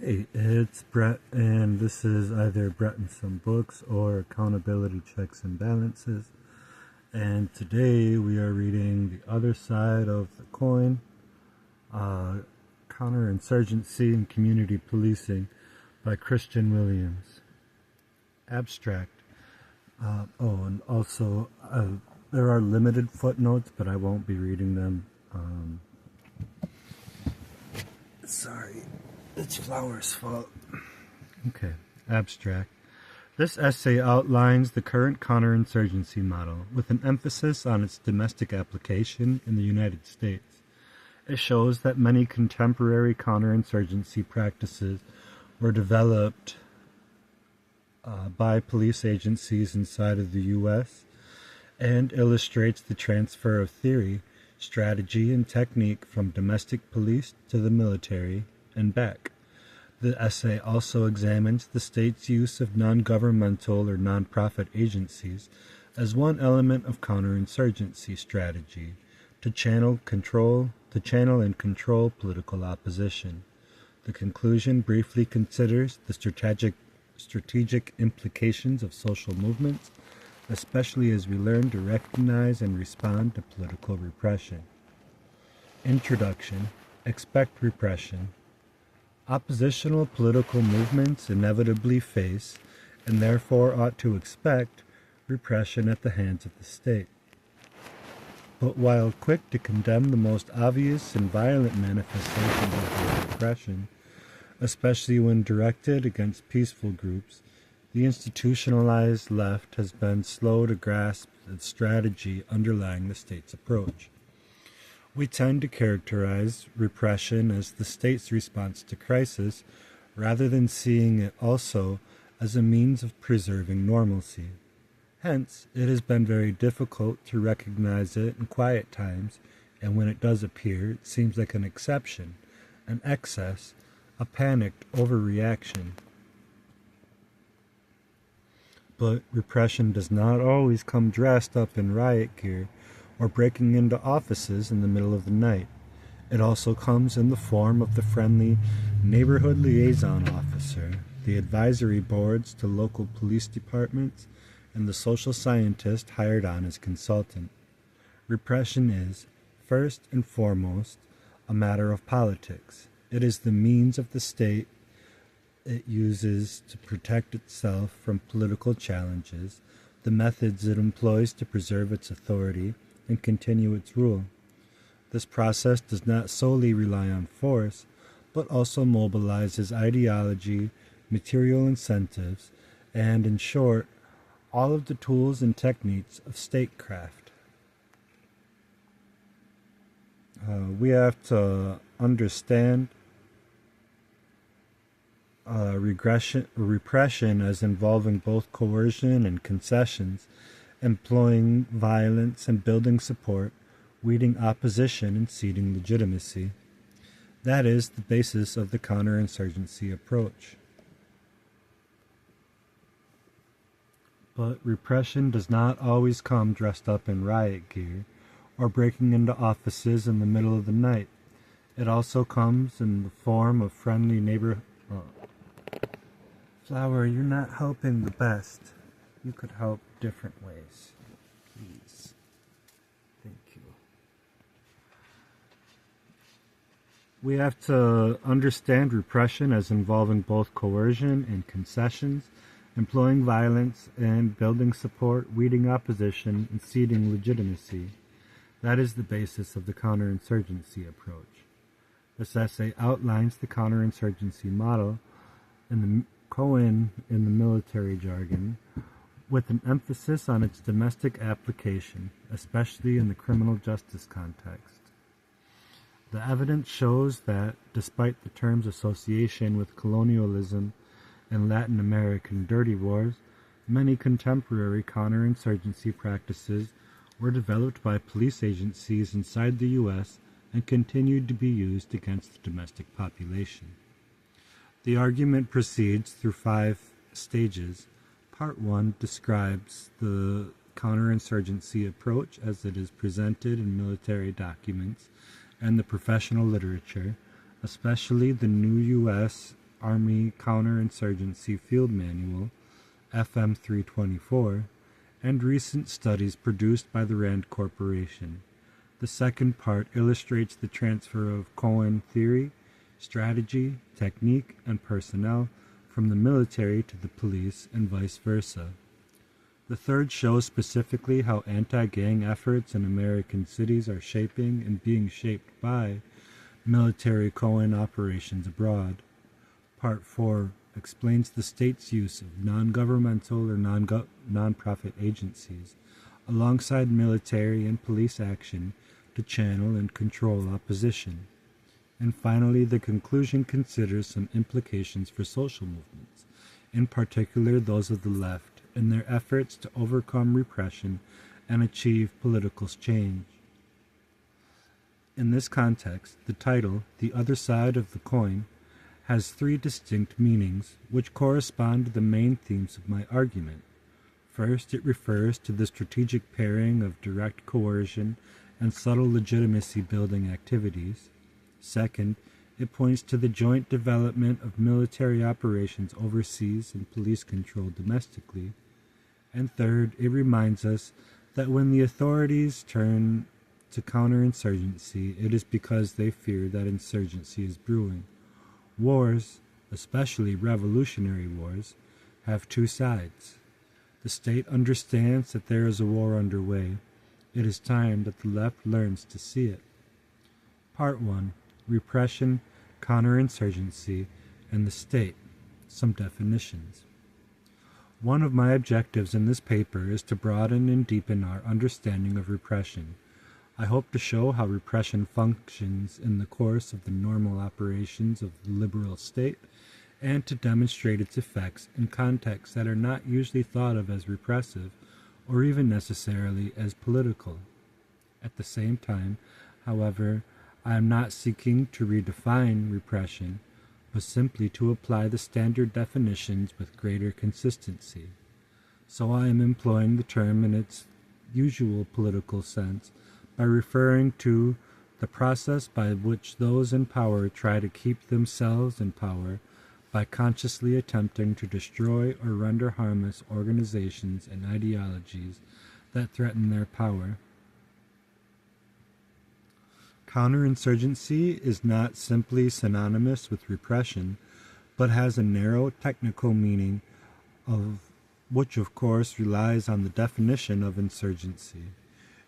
Hey, it's Brett, and this is either Brett and Some Books or Accountability Checks and Balances. And today we are reading The Other Side of the Coin, Counterinsurgency and Community Policing by Kristian Williams. Abstract. And also there are limited footnotes, but I won't be reading them. Sorry, it's Flower's fault. Okay, abstract. This essay outlines the current counterinsurgency model, with an emphasis on its domestic application in the United States. It shows that many contemporary counterinsurgency practices were developed by police agencies inside of the U.S. and illustrates the transfer of theory, strategy, and technique from domestic police to the military and back. The essay also examines the state's use of non-governmental or non-profit agencies as one element of counterinsurgency strategy to channel and control political opposition. The conclusion briefly considers the strategic implications of social movements, especially as we learn to recognize and respond to political repression. Introduction. Expect repression. Oppositional political movements inevitably face, and therefore ought to expect, repression at the hands of the state. But while quick to condemn the most obvious and violent manifestations of repression, especially when directed against peaceful groups, the institutionalized left has been slow to grasp the strategy underlying the state's approach. We tend to characterize repression as the state's response to crisis, rather than seeing it also as a means of preserving normalcy. Hence, it has been very difficult to recognize it in quiet times, and when it does appear, it seems like an exception, an excess, a panicked overreaction. But repression does not always come dressed up in riot gear or breaking into offices in the middle of the night. It also comes in the form of the friendly neighborhood liaison officer, the advisory boards to local police departments, and the social scientist hired on as consultant. Repression is, first and foremost, a matter of politics. It is the means of the state it uses to protect itself from political challenges, the methods it employs to preserve its authority and continue its rule. This process does not solely rely on force, but also mobilizes ideology, material incentives, and, in short, all of the tools and techniques of statecraft. We have to understand repression as involving both coercion and concessions, employing violence and building support, weeding opposition and seeding legitimacy. That is the basis of the counterinsurgency approach. But repression does not always come dressed up in riot gear or breaking into offices in the middle of the night. It also comes in the form of friendly Flower, you're not helping the best. You could help different ways. Please. Thank you. We have to understand repression as involving both coercion and concessions, employing violence and building support, weeding opposition, and seeding legitimacy. That is the basis of the counterinsurgency approach. This essay outlines the counterinsurgency model in the military jargon, with an emphasis on its domestic application, especially in the criminal justice context. The evidence shows that, despite the term's association with colonialism and Latin American dirty wars, many contemporary counterinsurgency practices were developed by police agencies inside the U.S. and continued to be used against the domestic population. The argument proceeds through 5 stages. Part 1 describes the counterinsurgency approach as it is presented in military documents and the professional literature, especially the new U.S. Army Counterinsurgency Field Manual, FM 324, and recent studies produced by the Rand Corporation. The second part illustrates the transfer of Cohen theory, strategy, technique, and personnel from the military to the police and vice versa. The third shows specifically how anti-gang efforts in American cities are shaping and being shaped by military Cohen operations abroad. Part 4 explains the state's use of non-governmental or non-profit agencies alongside military and police action to channel and control opposition. And finally, the conclusion considers some implications for social movements, in particular those of the left, in their efforts to overcome repression and achieve political change. In this context, the title, The Other Side of the Coin, has three distinct meanings, which correspond to the main themes of my argument. First, it refers to the strategic pairing of direct coercion and subtle legitimacy-building activities. Second, it points to the joint development of military operations overseas and police control domestically. And third, it reminds us that when the authorities turn to counterinsurgency, it is because they fear that insurgency is brewing. Wars, especially revolutionary wars, have two sides. The state understands that there is a war underway. It is time that the left learns to see it. Part 1. Repression, counterinsurgency, and the state. Some definitions. One of my objectives in this paper is to broaden and deepen our understanding of repression. I hope to show how repression functions in the course of the normal operations of the liberal state, and to demonstrate its effects in contexts that are not usually thought of as repressive, or even necessarily as political. At the same time, however, I am not seeking to redefine repression, but simply to apply the standard definitions with greater consistency. So I am employing the term in its usual political sense by referring to the process by which those in power try to keep themselves in power by consciously attempting to destroy or render harmless organizations and ideologies that threaten their power. Counterinsurgency is not simply synonymous with repression, but has a narrow technical meaning, of which of course relies on the definition of insurgency.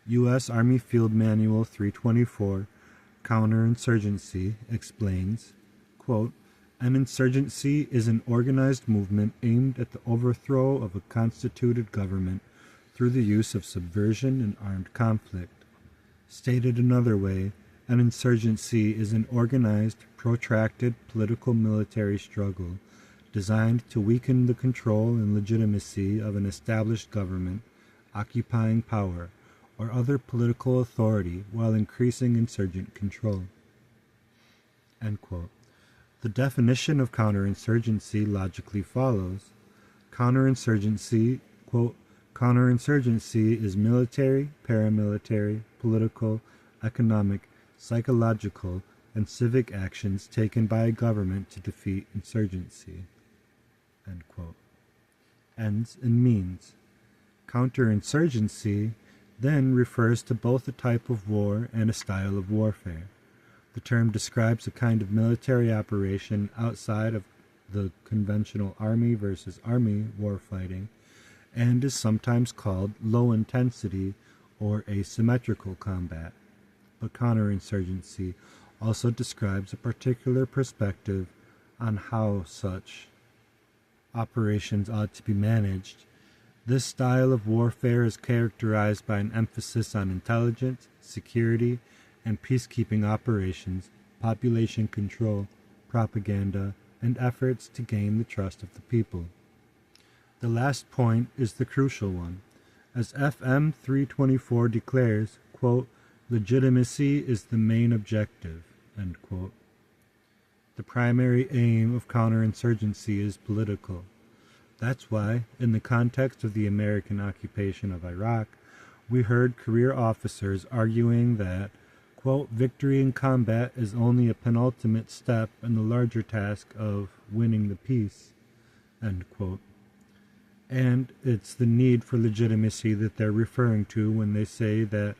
U.S. Army Field Manual 324, Counterinsurgency, explains, quote, "An insurgency is an organized movement aimed at the overthrow of a constituted government through the use of subversion and armed conflict. Stated another way, an insurgency is an organized, protracted political military struggle designed to weaken the control and legitimacy of an established government occupying power or other political authority while increasing insurgent control." End quote. The definition of counterinsurgency logically follows. Counterinsurgency, quote, "Counterinsurgency is military, paramilitary, political, economic, psychological, and civic actions taken by a government to defeat insurgency." End quote. Ends and means. Counterinsurgency then refers to both a type of war and a style of warfare. The term describes a kind of military operation outside of the conventional army versus army warfighting, and is sometimes called low-intensity or asymmetrical combat. But counterinsurgency also describes a particular perspective on how such operations ought to be managed. This style of warfare is characterized by an emphasis on intelligence, security, and peacekeeping operations, population control, propaganda, and efforts to gain the trust of the people. The last point is the crucial one. As FM 324 declares, quote, "Legitimacy is the main objective," end quote. The primary aim of counterinsurgency is political. That's why, in the context of the American occupation of Iraq, we heard career officers arguing that, quote, victory in combat is only a penultimate step in the larger task of winning the peace, end quote. And it's the need for legitimacy that they're referring to when they say that,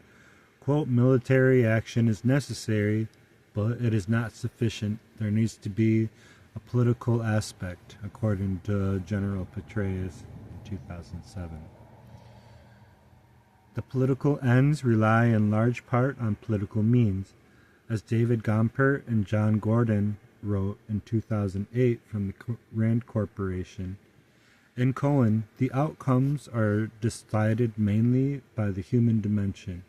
quote, military action is necessary, but it is not sufficient. There needs to be a political aspect, according to General Petraeus in 2007. The political ends rely in large part on political means, as David Gompert and John Gordon wrote in 2008 from the Rand Corporation. In Cohen, the outcomes are decided mainly by the human dimension.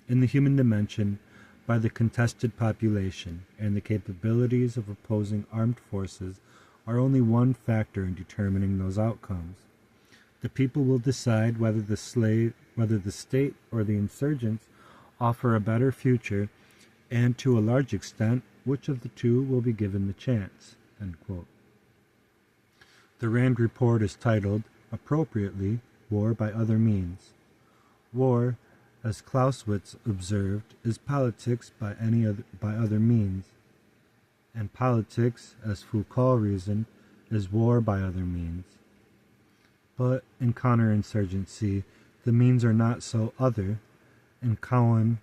In the human dimension, by the contested population, and the capabilities of opposing armed forces are only one factor in determining those outcomes. The people will decide whether the state or the insurgents offer a better future, and to a large extent, which of the two will be given the chance, end quote. The Rand Report is titled, appropriately, War by Other Means. War, as Clausewitz observed, is politics by other means, and politics, as Foucault reasoned, is war by other means. But in counterinsurgency, the means are not so other. In Cohen,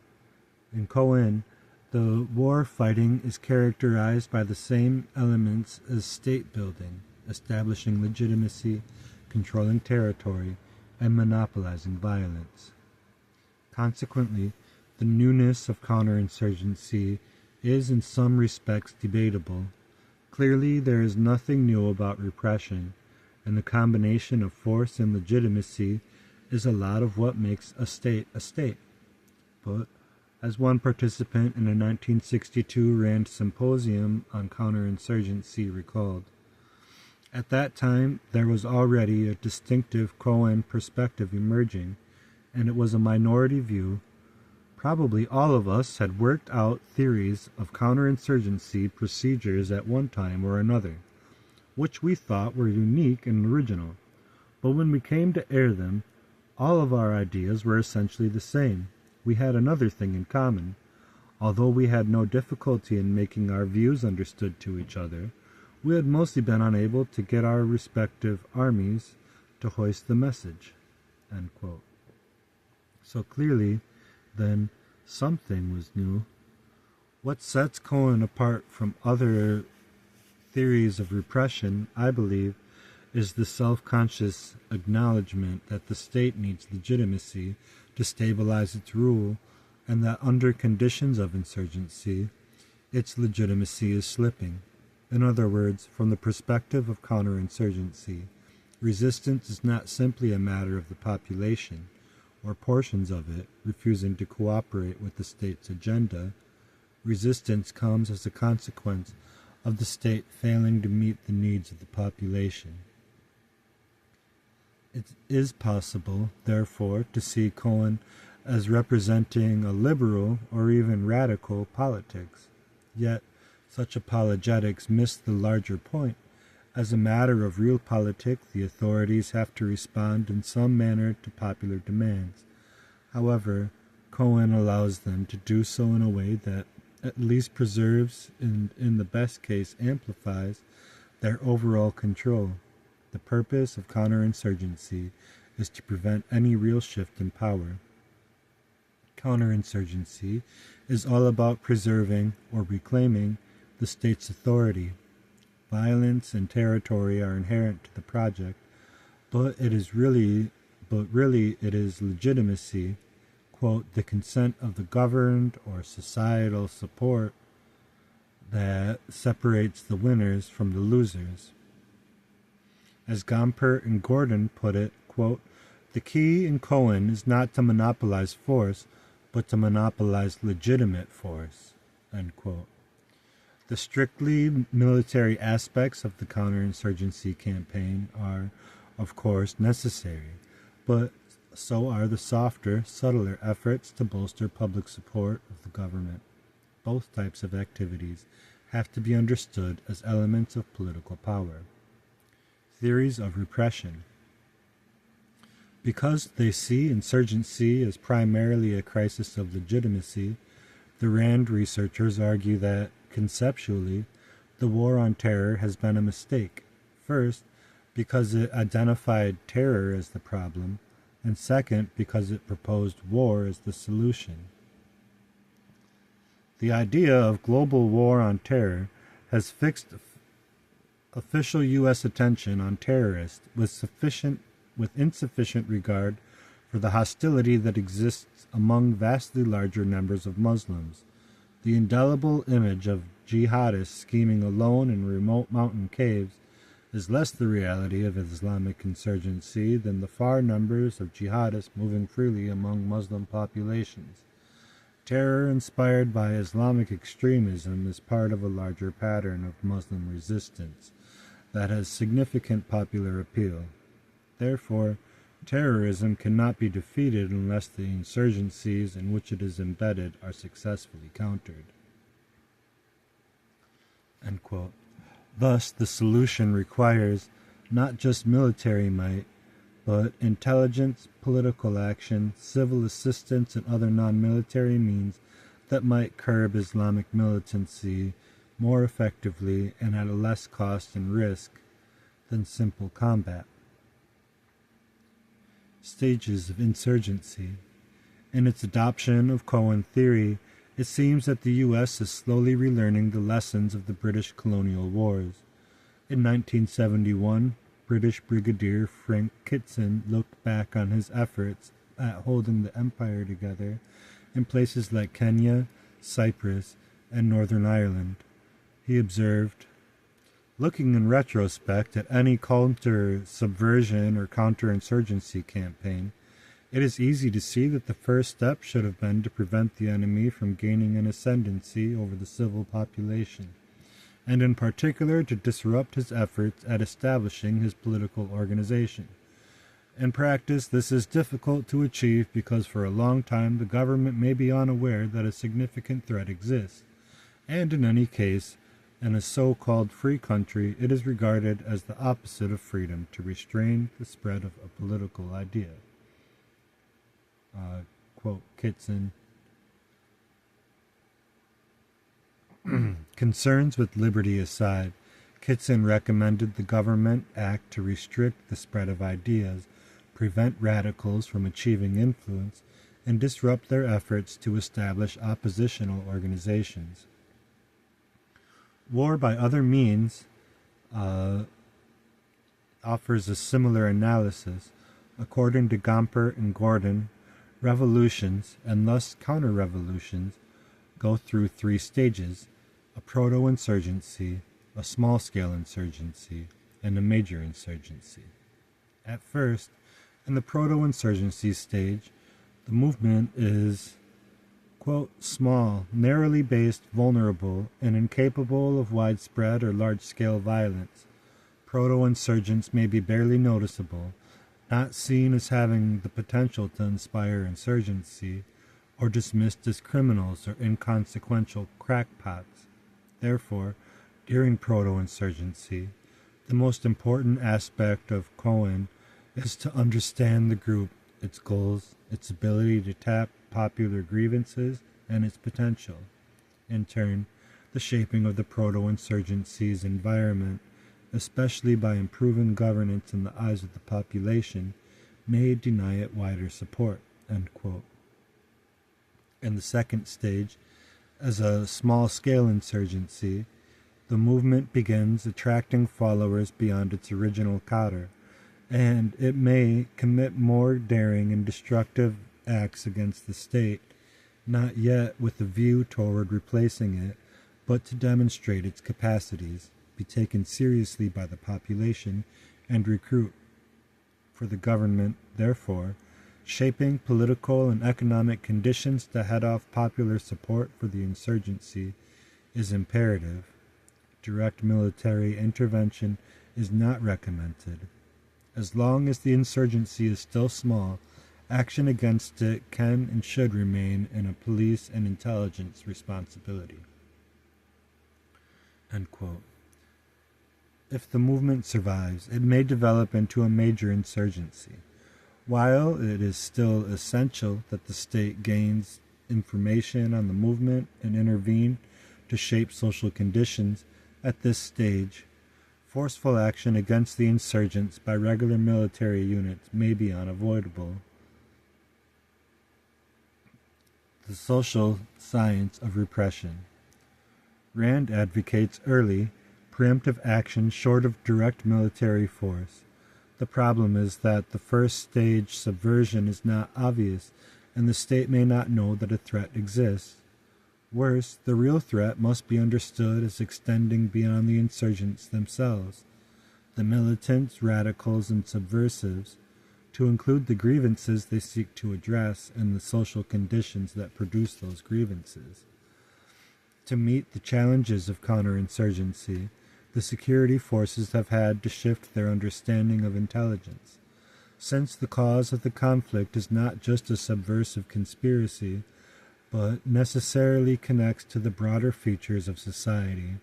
the war fighting is characterized by the same elements as state building, establishing legitimacy, controlling territory, and monopolizing violence. Consequently, the newness of counterinsurgency is in some respects debatable. Clearly, there is nothing new about repression, and the combination of force and legitimacy is a lot of what makes a state a state. But, as one participant in a 1962 Rand Symposium on counterinsurgency recalled, at that time there was already a distinctive Cohen perspective emerging, and it was a minority view. Probably all of us had worked out theories of counterinsurgency procedures at one time or another, which we thought were unique and original. But when we came to air them, all of our ideas were essentially the same. We had another thing in common. Although we had no difficulty in making our views understood to each other, we had mostly been unable to get our respective armies to hoist the message, end quote. So clearly, then, something was new. What sets Cohen apart from other theories of repression, I believe, is the self-conscious acknowledgement that the state needs legitimacy to stabilize its rule, and that under conditions of insurgency, its legitimacy is slipping. In other words, from the perspective of counterinsurgency, resistance is not simply a matter of the population, or portions of it, refusing to cooperate with the state's agenda. Resistance comes as a consequence of the state failing to meet the needs of the population. It is possible, therefore, to see Cohen as representing a liberal or even radical politics. Yet, such apologetics miss the larger point. As a matter of real politics, the authorities have to respond in some manner to popular demands. However, Cohen allows them to do so in a way that at least preserves and, in the best case, amplifies their overall control. The purpose of counterinsurgency is to prevent any real shift in power. Counterinsurgency is all about preserving or reclaiming the state's authority. Violence and territory are inherent to the project, but really it is legitimacy, quote, the consent of the governed or societal support that separates the winners from the losers. As Gompert and Gordon put it, quote, the key in Cohen is not to monopolize force, but to monopolize legitimate force, end quote. The strictly military aspects of the counterinsurgency campaign are, of course, necessary, but so are the softer, subtler efforts to bolster public support of the government. Both types of activities have to be understood as elements of political power. Theories of repression. Because they see insurgency as primarily a crisis of legitimacy, The Rand researchers argue that, conceptually, the war on terror has been a mistake. First, because it identified terror as the problem, and second, because it proposed war as the solution. The idea of global war on terror has fixed official U.S. attention on terrorists with insufficient regard for the hostility that exists among vastly larger numbers of Muslims. The indelible image of jihadists scheming alone in remote mountain caves is less the reality of Islamic insurgency than the far numbers of jihadists moving freely among Muslim populations. Terror inspired by Islamic extremism is part of a larger pattern of Muslim resistance that has significant popular appeal. Therefore, terrorism cannot be defeated unless the insurgencies in which it is embedded are successfully countered. End quote. Thus, the solution requires not just military might, but intelligence, political action, civil assistance, and other non-military means that might curb Islamic militancy more effectively and at a less cost and risk than simple combat. Stages of insurgency. In its adoption of Cohen theory, it seems that the U.S. is slowly relearning the lessons of the British colonial wars. In 1971, British Brigadier Frank Kitson looked back on his efforts at holding the empire together in places like Kenya, Cyprus, and Northern Ireland. He observed, "Looking in retrospect at any counter-subversion or counterinsurgency campaign, it is easy to see that the first step should have been to prevent the enemy from gaining an ascendancy over the civil population, and in particular to disrupt his efforts at establishing his political organization. In practice, this is difficult to achieve because for a long time the government may be unaware that a significant threat exists, and in any case, in a so-called free country, it is regarded as the opposite of freedom to restrain the spread of a political idea." Quote, Kitson. Concerns with liberty aside, Kitson recommended the government act to restrict the spread of ideas, prevent radicals from achieving influence, and disrupt their efforts to establish oppositional organizations. War by other means offers a similar analysis. According to Gomper and Gordon, revolutions, and thus counter-revolutions, go through three stages: a proto-insurgency, a small-scale insurgency, and a major insurgency. At first, in the proto-insurgency stage, the movement is, quote, small, narrowly based, vulnerable, and incapable of widespread or large-scale violence. Proto-insurgents may be barely noticeable, not seen as having the potential to inspire insurgency, or dismissed as criminals or inconsequential crackpots. Therefore, during proto-insurgency, the most important aspect of Cohen is to understand the group, its goals, its ability to tap popular grievances, and its potential. In turn, the shaping of the proto-insurgency's environment, especially by improving governance in the eyes of the population, may deny it wider support. End quote. In the second stage, as a small-scale insurgency, the movement begins attracting followers beyond its original cadre, and it may commit more daring and destructive acts against the state, not yet with a view toward replacing it, but to demonstrate its capacities, be taken seriously by the population, and recruit. For the government, therefore, shaping political and economic conditions to head off popular support for the insurgency is imperative. Direct military intervention is not recommended. As long as the insurgency is still small, action against it can and should remain in a police and intelligence responsibility. End quote. If the movement survives, it may develop into a major insurgency. While it is still essential that the state gains information on the movement and intervene to shape social conditions. At this stage, forceful action against the insurgents by regular military units may be unavoidable. The social science of repression. Rand advocates early, preemptive action short of direct military force. The problem is that the first stage subversion is not obvious, and the state may not know that a threat exists. Worse, the real threat must be understood as extending beyond the insurgents themselves, the militants, radicals, and subversives, to include the grievances they seek to address and the social conditions that produce those grievances. To meet the challenges of counterinsurgency, the security forces have had to shift their understanding of intelligence. Since the cause of the conflict is not just a subversive conspiracy, but necessarily connects to the broader features of society,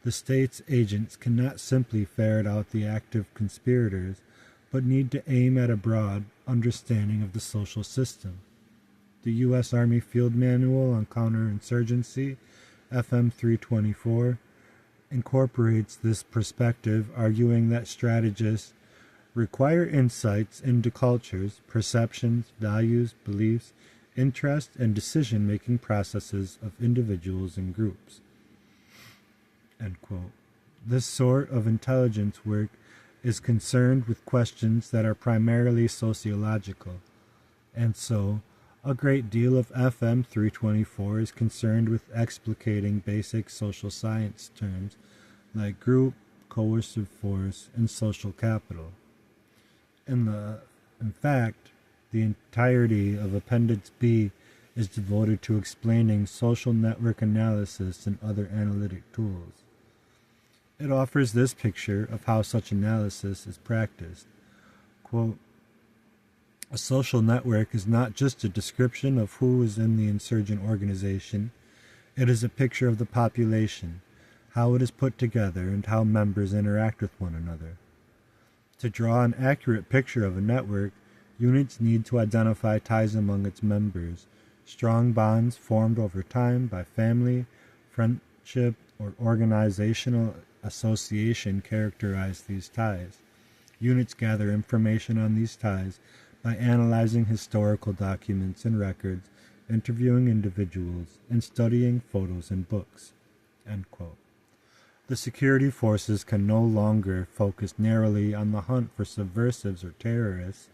the state's agents cannot simply ferret out the active conspirators, but need to aim at a broad understanding of the social system. The U.S. Army Field Manual on Counterinsurgency, FM 324, incorporates this perspective, arguing that strategists require insights into cultures, perceptions, values, beliefs, interests, and decision-making processes of individuals and groups. End quote. This sort of intelligence work is concerned with questions that are primarily sociological, and so a great deal of FM 324 is concerned with explicating basic social science terms like group, coercive force, and social capital. In fact, the entirety of Appendix B is devoted to explaining social network analysis and other analytic tools. It offers this picture of how such analysis is practiced. Quote, a social network is not just a description of who is in the insurgent organization. It is a picture of the population, how it is put together, and how members interact with one another. To draw an accurate picture of a network, units need to identify ties among its members. Strong bonds formed over time by family, friendship, or organizational association characterize these ties. Units gather information on these ties by analyzing historical documents and records, interviewing individuals, and studying photos and books. End quote. The security forces can no longer focus narrowly on the hunt for subversives or terrorists,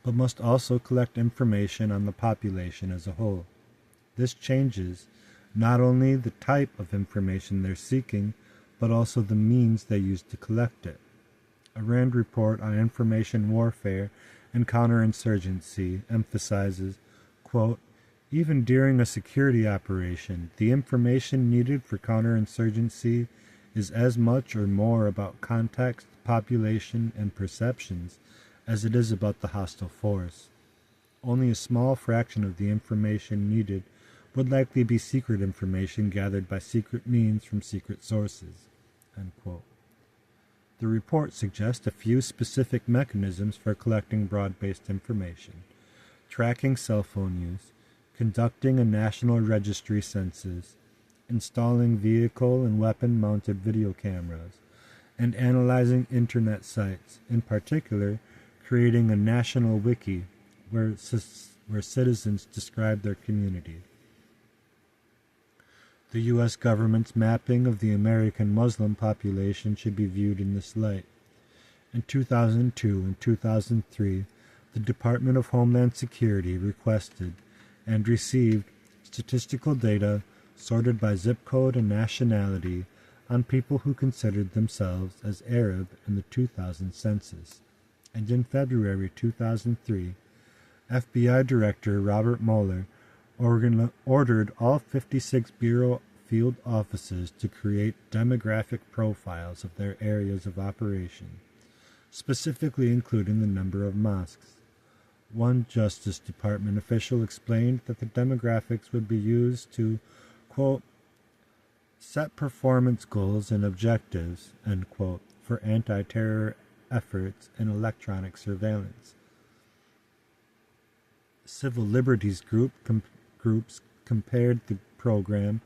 but must also collect information on the population as a whole. This changes not only the type of information they're seeking, but also the means they use to collect it. A Rand report on information warfare and counterinsurgency emphasizes, quote, even during a security operation, the information needed for counterinsurgency is as much or more about context, population, and perceptions as it is about the hostile force. Only a small fraction of the information needed would likely be secret information gathered by secret means from secret sources. End quote. The report suggests a few specific mechanisms for collecting broad-based information: tracking cell phone use, conducting a national registry census, installing vehicle and weapon-mounted video cameras, and analyzing internet sites, in particular, creating a national wiki where citizens describe their community. The U.S. government's mapping of the American Muslim population should be viewed in this light. In 2002 and 2003, the Department of Homeland Security requested and received statistical data sorted by zip code and nationality on people who considered themselves as Arab in the 2000 census. And in February 2003, FBI Director Robert Mueller ordered all 56 Bureau field offices to create demographic profiles of their areas of operation, specifically including the number of mosques. One Justice Department official explained that the demographics would be used to, quote, set performance goals and objectives, end quote, for anti-terror efforts and electronic surveillance. Civil liberties groups compared the program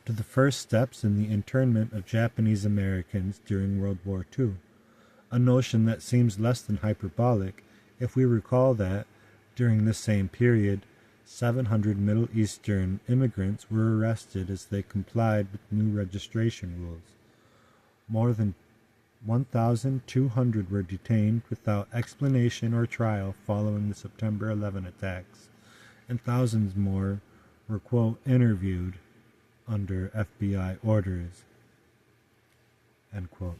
to the first steps in the internment of Japanese Americans during World War II, a notion that seems less than hyperbolic if we recall that, during this same period, 700 Middle Eastern immigrants were arrested as they complied with new registration rules. More than 1,200 were detained without explanation or trial following the September 11 attacks, and thousands more were, quote, interviewed under FBI orders, end quote.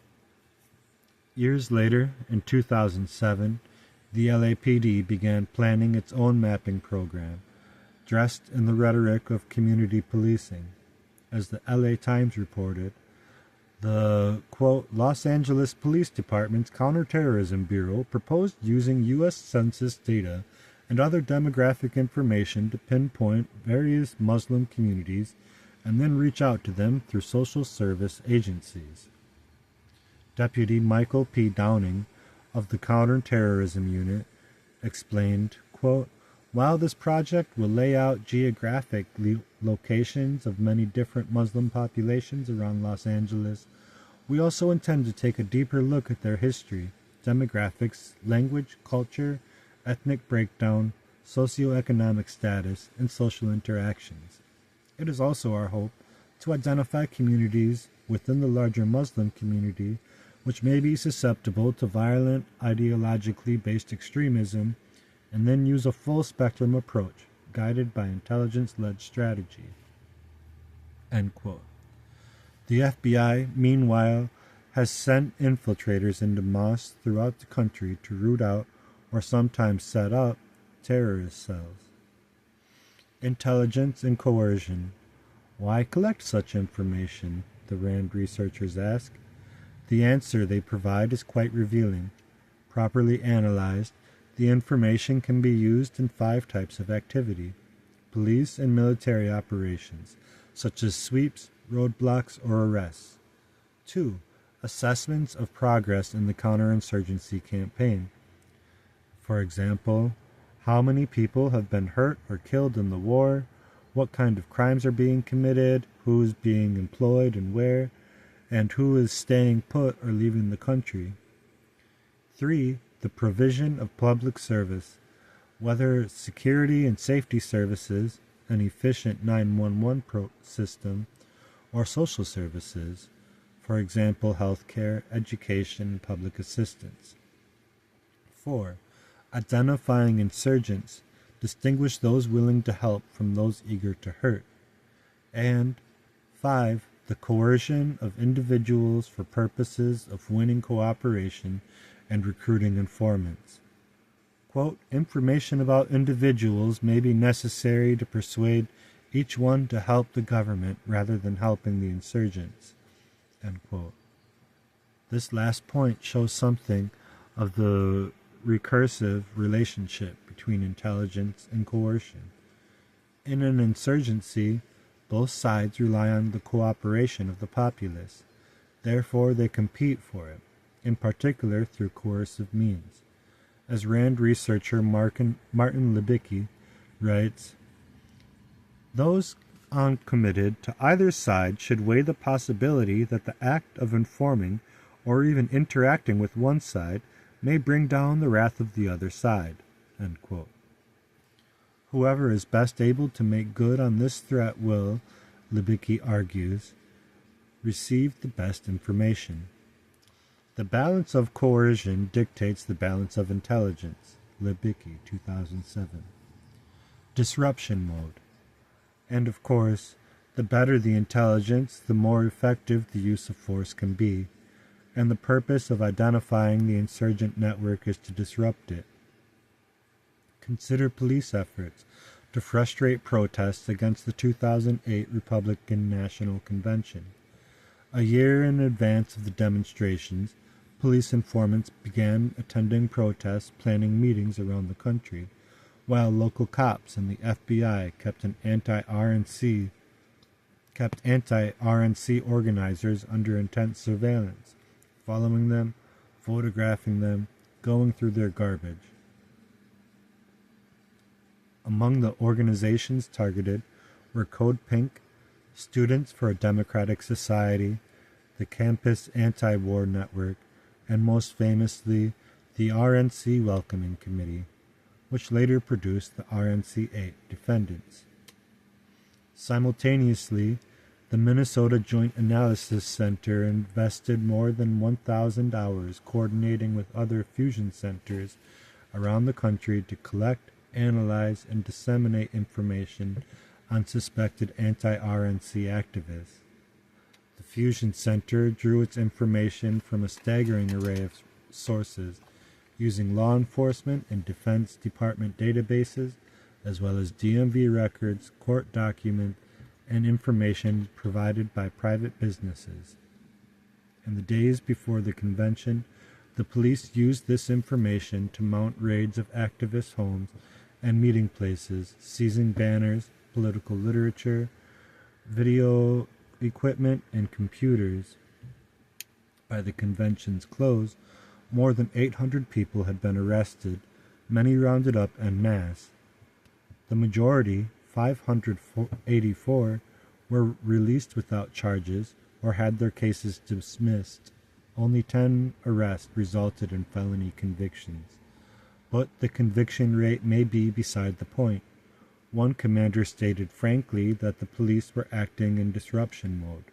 Years later, in 2007, the LAPD began planning its own mapping program, dressed in the rhetoric of community policing. As the LA Times reported, the, quote, Los Angeles Police Department's Counterterrorism Bureau proposed using U.S. Census data and other demographic information to pinpoint various Muslim communities and then reach out to them through social service agencies. Deputy Michael P. Downing of the Counterterrorism Unit explained, quote, while this project will lay out geographic locations of many different Muslim populations around Los Angeles, we also intend to take a deeper look at their history, demographics, language, culture, ethnic breakdown, socioeconomic status, and social interactions. It is also our hope to identify communities within the larger Muslim community which may be susceptible to violent, ideologically based extremism, and then use a full-spectrum approach, guided by intelligence-led strategy. End quote. The FBI, meanwhile, has sent infiltrators into mosques throughout the country to root out, or sometimes set up, terrorist cells. Intelligence and coercion. Why collect such information? The RAND researchers ask. The answer they provide is quite revealing. Properly analyzed, the information can be used in 5 types of activity: police and military operations, such as sweeps, roadblocks, or arrests. 2. Assessments of progress in the counterinsurgency campaign. For example, how many people have been hurt or killed in the war, what kind of crimes are being committed, who is being employed and where, and who is staying put or leaving the country. 3. The provision of public service, whether security and safety services, an efficient 911 system, or social services, for example, healthcare, education, and public assistance. 4. Identifying insurgents, distinguish those willing to help from those eager to hurt. And 5. The coercion of individuals for purposes of winning cooperation and recruiting informants. Quote, information about individuals may be necessary to persuade each one to help the government rather than helping the insurgents. End quote. This last point shows something of the recursive relationship between intelligence and coercion. In an insurgency, both sides rely on the cooperation of the populace. Therefore, they compete for it, in particular through coercive means. As RAND researcher Martin Libicki writes, those uncommitted to either side should weigh the possibility that the act of informing or even interacting with one side may bring down the wrath of the other side. End quote. Whoever is best able to make good on this threat will, Libicki argues, receive the best information. The balance of coercion dictates the balance of intelligence. Libicki, 2007. Disruption mode. And of course, the better the intelligence, the more effective the use of force can be, and the purpose of identifying the insurgent network is to disrupt it. Consider police efforts to frustrate protests against the 2008 Republican National Convention. A year in advance of the demonstrations, police informants began attending protests, planning meetings around the country, while local cops and the FBI kept anti-RNC organizers under intense surveillance, following them, photographing them, going through their garbage. Among the organizations targeted were Code Pink, Students for a Democratic Society, the Campus Anti-War Network, and most famously, the RNC Welcoming Committee, which later produced the RNC 8 Defendants. Simultaneously, the Minnesota Joint Analysis Center invested more than 1,000 hours coordinating with other fusion centers around the country to collect, analyze, and disseminate information on suspected anti-RNC activists. The Fusion Center drew its information from a staggering array of sources, using law enforcement and Defense Department databases, as well as DMV records, court documents, and information provided by private businesses. In the days before the convention, the police used this information to mount raids of activists' homes and meeting places, seizing banners, political literature, video equipment, and computers. By the convention's close, more than 800 people had been arrested, many rounded up en masse. The majority, 584, were released without charges or had their cases dismissed. Only 10 arrests resulted in felony convictions. But the conviction rate may be beside the point. One commander stated frankly that the police were acting in disruption mode.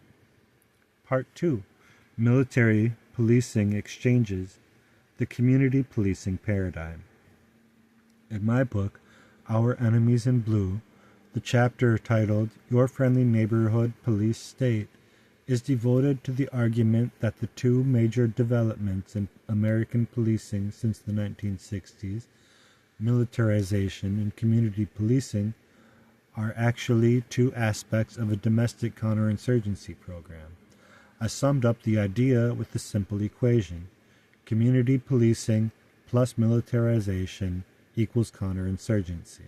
Part 2. Military Policing Exchanges. The Community Policing Paradigm. In my book, Our Enemies in Blue, the chapter titled Your Friendly Neighborhood Police State is devoted to the argument that the two major developments in American policing since the 1960s, militarization and community policing, are actually two aspects of a domestic counterinsurgency program. I summed up the idea with a simple equation: community policing plus militarization equals counterinsurgency.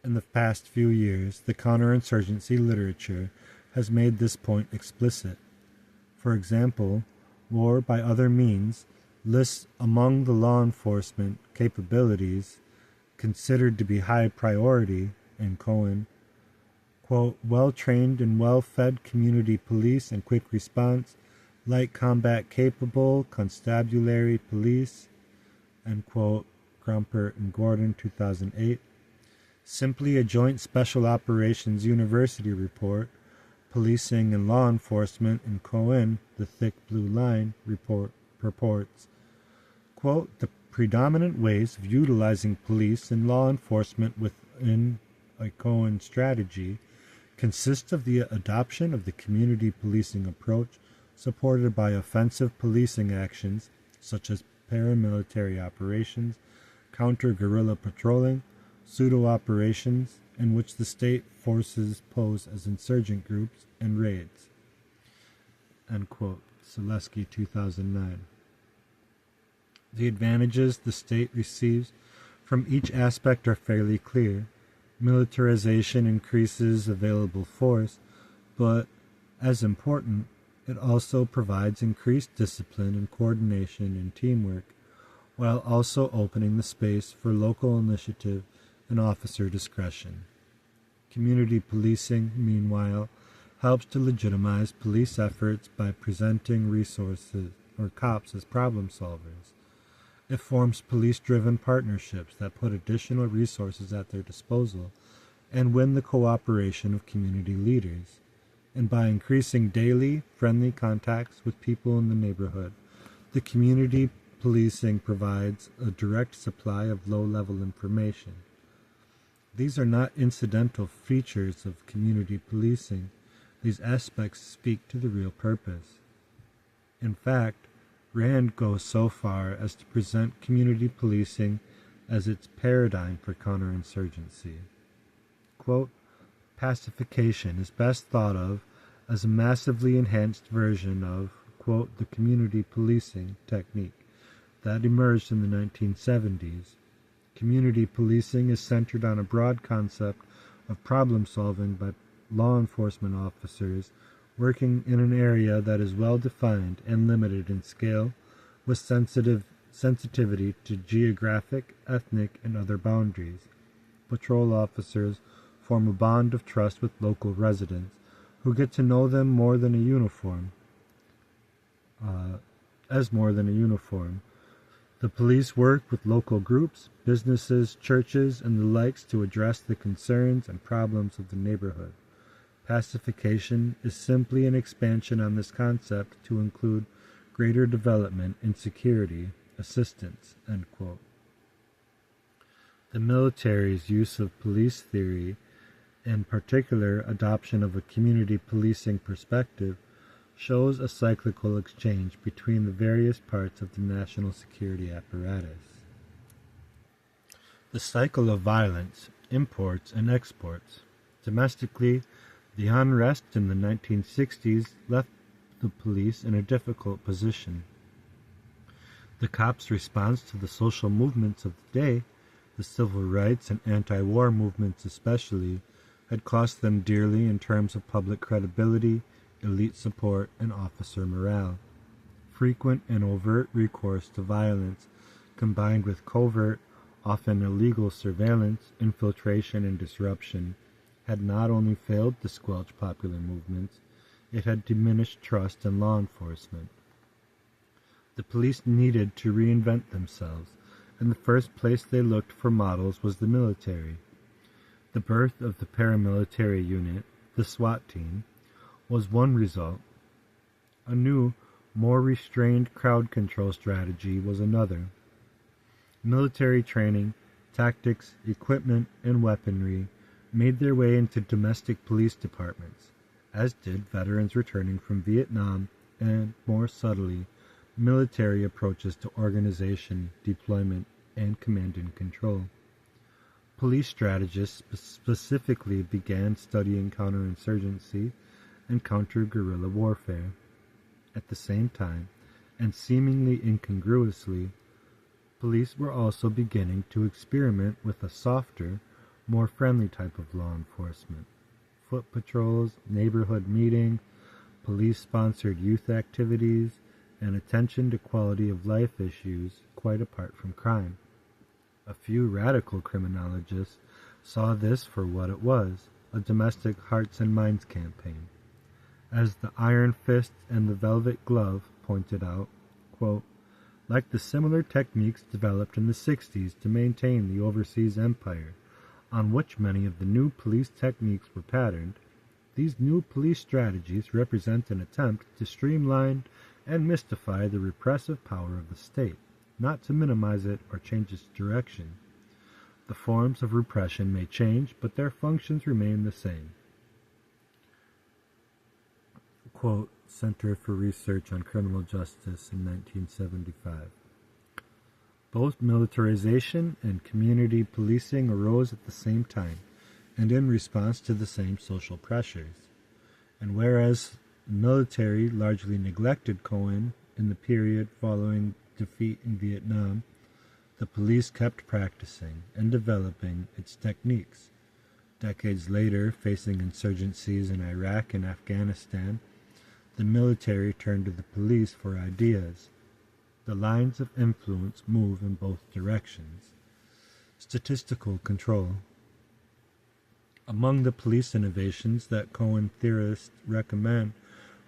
In the past few years, the counterinsurgency literature has made this point explicit. For example, war by other means lists among the law enforcement capabilities considered to be high priority, in Cohen, quote, well-trained and well-fed community police and quick response, light combat capable constabulary police, end quote, Grumpert and Gordon, 2008. Simply a Joint Special Operations University report, Policing and Law Enforcement, in Cohen, The Thick Blue Line, purports, quote, the predominant ways of utilizing police and law enforcement within a Cohen strategy consist of the adoption of the community policing approach supported by offensive policing actions such as paramilitary operations, counter-guerrilla patrolling, pseudo-operations in which the state forces pose as insurgent groups, and raids. End quote. Selesky, 2009. The advantages the state receives from each aspect are fairly clear. Militarization increases available force, but, as important, it also provides increased discipline and coordination and teamwork, while also opening the space for local initiative and officer discretion. Community policing, meanwhile, helps to legitimize police efforts by presenting resources or cops as problem solvers. It forms police-driven partnerships that put additional resources at their disposal and win the cooperation of community leaders. And by increasing daily, friendly contacts with people in the neighborhood, the community policing provides a direct supply of low-level information. These are not incidental features of community policing. These aspects speak to the real purpose. In fact, Rand goes so far as to present community policing as its paradigm for counterinsurgency. Quote, pacification is best thought of as a massively enhanced version of, quote, the community policing technique that emerged in the 1970s. Community policing is centered on a broad concept of problem solving by law enforcement officers working in an area that is well defined and limited in scale, with sensitivity to geographic, ethnic, and other boundaries. Patrol officers form a bond of trust with local residents, who get to know them more than a uniform. The police work with local groups, businesses, churches, and the likes to address the concerns and problems of the neighborhood. Pacification is simply an expansion on this concept to include greater development in security, assistance, end quote. The military's use of police theory, in particular adoption of a community policing perspective, shows a cyclical exchange between the various parts of the national security apparatus. The cycle of violence, imports and exports. Domestically, the unrest in the 1960s left the police in a difficult position. The cops' response to the social movements of the day, the civil rights and anti-war movements especially, had cost them dearly in terms of public credibility, elite support, and officer morale. Frequent and overt recourse to violence, combined with covert, often illegal surveillance, infiltration, and disruption, had not only failed to squelch popular movements, it had diminished trust in law enforcement. The police needed to reinvent themselves, and the first place they looked for models was the military. The birth of the paramilitary unit, the SWAT team, was one result. A new, more restrained crowd control strategy was another. Military training, tactics, equipment, and weaponry made their way into domestic police departments, as did veterans returning from Vietnam and, more subtly, military approaches to organization, deployment, and command and control. Police strategists specifically began studying counterinsurgency and counter-guerrilla warfare. At the same time, and seemingly incongruously, police were also beginning to experiment with a softer, more friendly type of law enforcement. Foot patrols, neighborhood meetings, police-sponsored youth activities, and attention to quality of life issues quite apart from crime. A few radical criminologists saw this for what it was, a domestic hearts and minds campaign. As the Iron Fist and the Velvet Glove pointed out, quote, like the similar techniques developed in the 60s to maintain the overseas empire, on which many of the new police techniques were patterned, these new police strategies represent an attempt to streamline and mystify the repressive power of the state, not to minimize it or change its direction. The forms of repression may change, but their functions remain the same. Quote, Center for Research on Criminal Justice in 1975. Both militarization and community policing arose at the same time, and in response to the same social pressures. And whereas the military largely neglected Cohen in the period following defeat in Vietnam, the police kept practicing and developing its techniques. Decades later, facing insurgencies in Iraq and Afghanistan, the military turned to the police for ideas. The lines of influence move in both directions. Statistical control. Among the police innovations that Cohen theorists recommend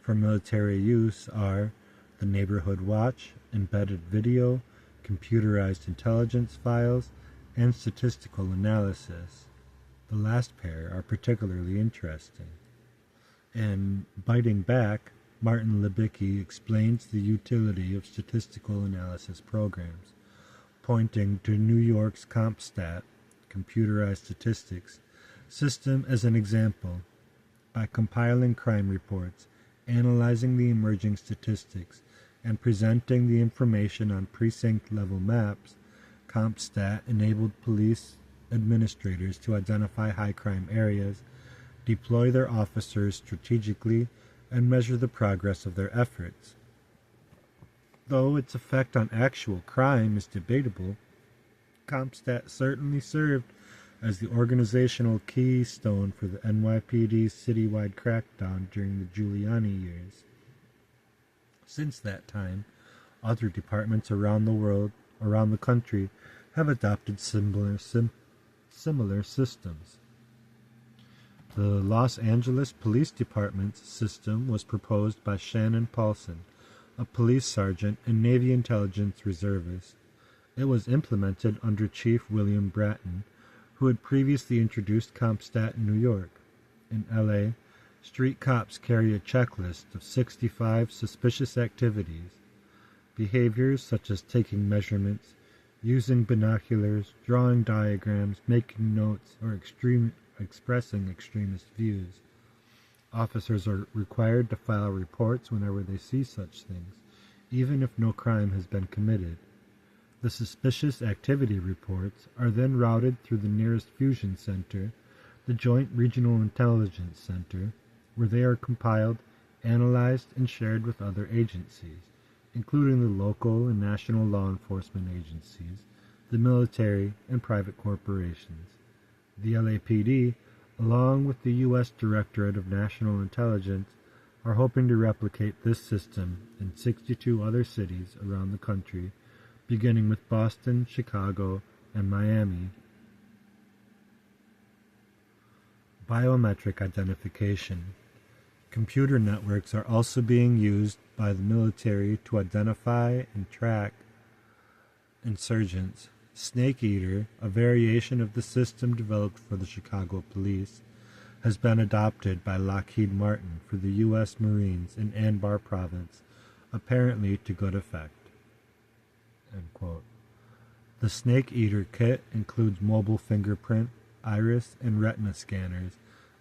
for military use are the neighborhood watch, embedded video, computerized intelligence files, and statistical analysis. The last pair are particularly interesting. In Biting Back, Martin Libicki explains the utility of statistical analysis programs, pointing to New York's CompStat, computerized statistics, system as an example. By compiling crime reports, analyzing the emerging statistics, and presenting the information on precinct-level maps, CompStat enabled police administrators to identify high-crime areas, deploy their officers strategically, and measure the progress of their efforts. Though its effect on actual crime is debatable, CompStat certainly served as the organizational keystone for the NYPD's citywide crackdown during the Giuliani years. Since that time, other departments around the country, have adopted similar systems. The Los Angeles Police Department's system was proposed by Shannon Paulson, a police sergeant and Navy intelligence reservist. It was implemented under Chief William Bratton, who had previously introduced CompStat in New York. In L.A., street cops carry a checklist of 65 suspicious activities. Behaviors such as taking measurements, using binoculars, drawing diagrams, making notes, or expressing extremist views. Officers are required to file reports whenever they see such things, even if no crime has been committed. The suspicious activity reports are then routed through the nearest fusion center, the Joint Regional Intelligence Center, where they are compiled, analyzed, and shared with other agencies, including the local and national law enforcement agencies, the military, and private corporations. The LAPD, along with the U.S. Directorate of National Intelligence, are hoping to replicate this system in 62 other cities around the country, beginning with Boston, Chicago, and Miami. Biometric identification. Computer networks are also being used by the military to identify and track insurgents. Snake Eater, a variation of the system developed for the Chicago police, has been adopted by Lockheed Martin for the U.S. Marines in Anbar Province, apparently to good effect. End quote. The Snake Eater kit includes mobile fingerprint, iris, and retina scanners,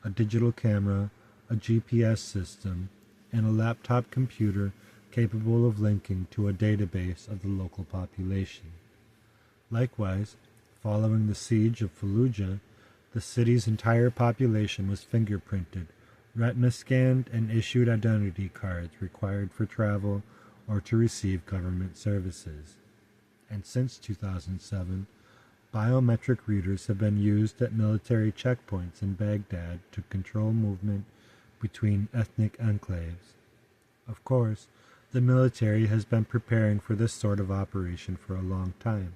a digital camera, a GPS system, and a laptop computer capable of linking to a database of the local population. Likewise, following the siege of Fallujah, the city's entire population was fingerprinted, retina scanned, and issued identity cards required for travel or to receive government services. And since 2007, biometric readers have been used at military checkpoints in Baghdad to control movement between ethnic enclaves. Of course, the military has been preparing for this sort of operation for a long time.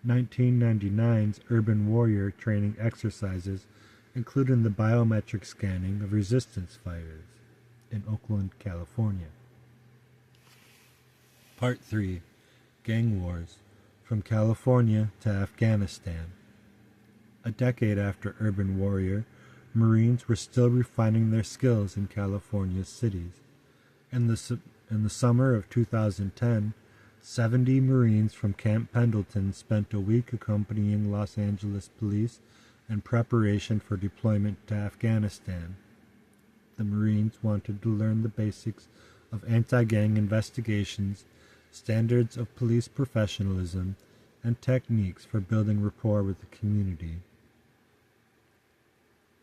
1999's urban warrior training exercises included the biometric scanning of resistance fighters in Oakland, California. Part 3. Gang Wars, from California to Afghanistan. A decade after Urban Warrior, Marines were still refining their skills in California's cities. In the summer of 2010, 70 Marines from Camp Pendleton spent a week accompanying Los Angeles police in preparation for deployment to Afghanistan. The Marines wanted to learn the basics of anti-gang investigations, standards of police professionalism, and techniques for building rapport with the community.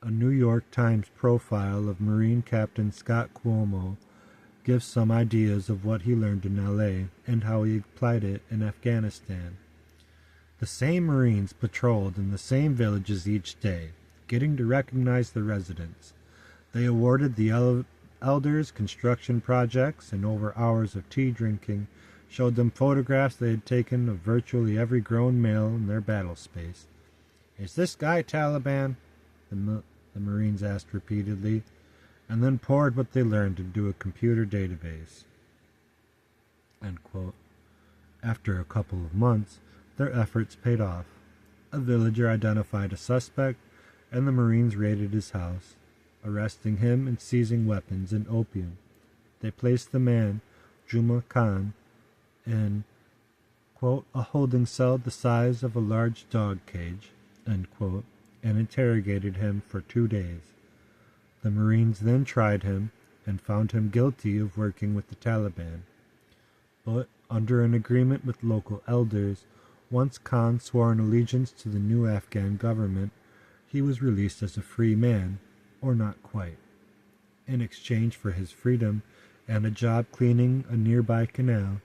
A New York Times profile of Marine Captain Scott Cuomo gives some ideas of what he learned in L.A. and how he applied it in Afghanistan. The same Marines patrolled in the same villages each day, getting to recognize the residents. They awarded the elders construction projects, and over hours of tea drinking, showed them photographs they had taken of virtually every grown male in their battle space. "Is this guy Taliban?" the Marines asked repeatedly, and then poured what they learned into a computer database. End quote. After a couple of months, their efforts paid off. A villager identified a suspect, and the Marines raided his house, arresting him and seizing weapons and opium. They placed the man, Juma Khan, in, quote, a holding cell the size of a large dog cage, end quote, and interrogated him for 2 days. The Marines then tried him and found him guilty of working with the Taliban. But under an agreement with local elders, once Khan swore an allegiance to the new Afghan government, he was released as a free man, or not quite. In exchange for his freedom and a job cleaning a nearby canal,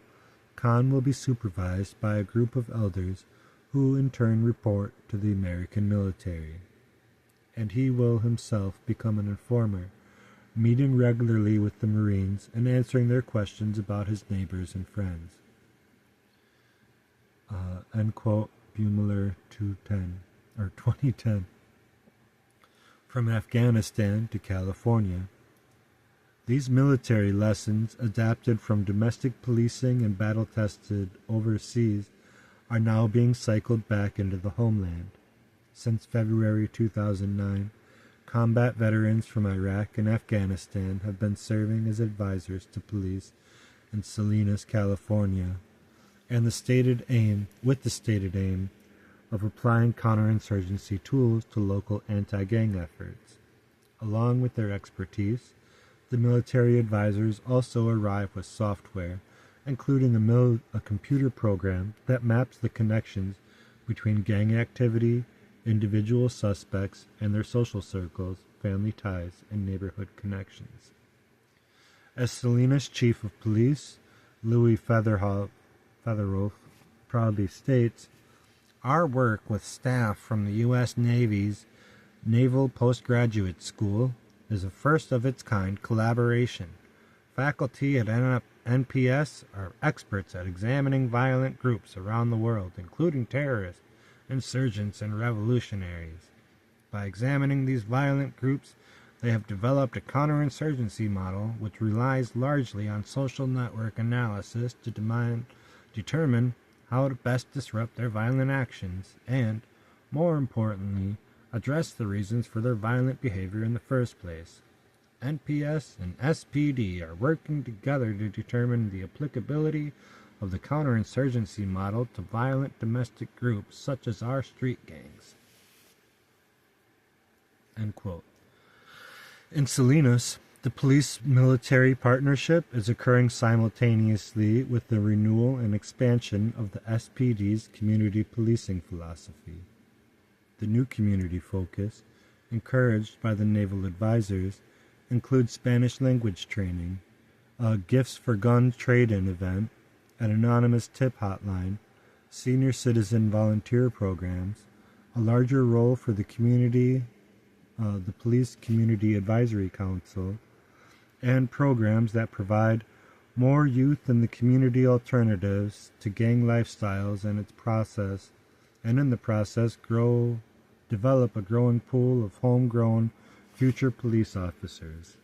Khan will be supervised by a group of elders who in turn report to the American military. And he will himself become an informer, meeting regularly with the Marines and answering their questions about his neighbors and friends. End quote, Buehler 2010. from Afghanistan to California. These military lessons, adapted from domestic policing and battle-tested overseas, are now being cycled back into the homeland. Since February 2009, combat veterans from Iraq and Afghanistan have been serving as advisors to police in Salinas, California, and with the stated aim of applying counterinsurgency tools to local anti-gang efforts. Along with their expertise, the military advisors also arrive with software, including a computer program that maps the connections between gang activity, individual suspects, and their social circles, family ties, and neighborhood connections. As Salinas Chief of Police, Louis Featherhoff proudly states, "Our work with staff from the U.S. Navy's Naval Postgraduate School is a first-of-its-kind collaboration. Faculty at NPS are experts at examining violent groups around the world, including terrorists, insurgents, and revolutionaries. By examining these violent groups, they have developed a counterinsurgency model which relies largely on social network analysis to determine how to best disrupt their violent actions and, more importantly, address the reasons for their violent behavior in the first place. NPS and SPD are working together to determine the applicability of the counterinsurgency model to violent domestic groups such as our street gangs." End quote. In Salinas, the police-military partnership is occurring simultaneously with the renewal and expansion of the SPD's community policing philosophy. The new community focus, encouraged by the naval advisors, includes Spanish language training, a Gifts for Gun trade-in event, an anonymous tip hotline, senior citizen volunteer programs, a larger role for the Police Community Advisory Council, and programs that provide more youth in the community alternatives to gang lifestyles and in the process develop a growing pool of homegrown future police officers.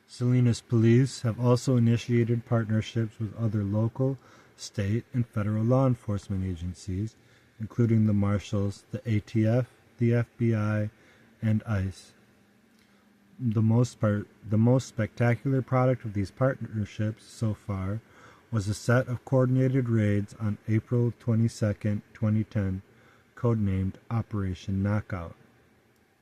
Salinas Police have also initiated partnerships with other local, state, and federal law enforcement agencies, including the Marshals, the ATF, the FBI, and ICE. The most spectacular product of these partnerships so far was a set of coordinated raids on April 22, 2010, codenamed Operation Knockout.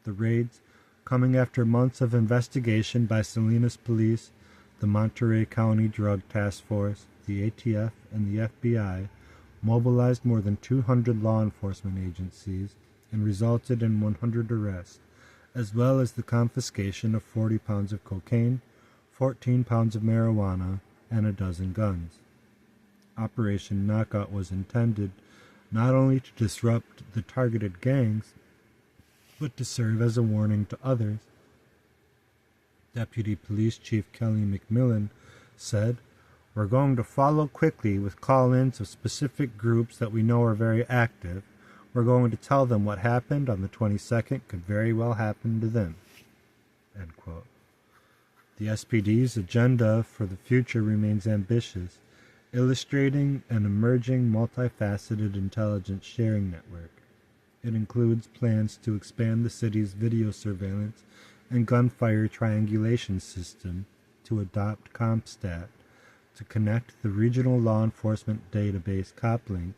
The raids, coming after months of investigation by Salinas Police, the Monterey County Drug Task Force, the ATF, and the FBI, mobilized more than 200 law enforcement agencies and resulted in 100 arrests, as well as the confiscation of 40 pounds of cocaine, 14 pounds of marijuana, and a dozen guns. Operation Knockout was intended not only to disrupt the targeted gangs, but to serve as a warning to others. Deputy Police Chief Kelly McMillan said, "We're going to follow quickly with call-ins of specific groups that we know are very active. We're going to tell them what happened on the 22nd could very well happen to them." End quote. The SPD's agenda for the future remains ambitious, illustrating an emerging multifaceted intelligence sharing network. It includes plans to expand the city's video surveillance and gunfire triangulation system, to adopt CompStat, to connect the regional law enforcement database CopLink,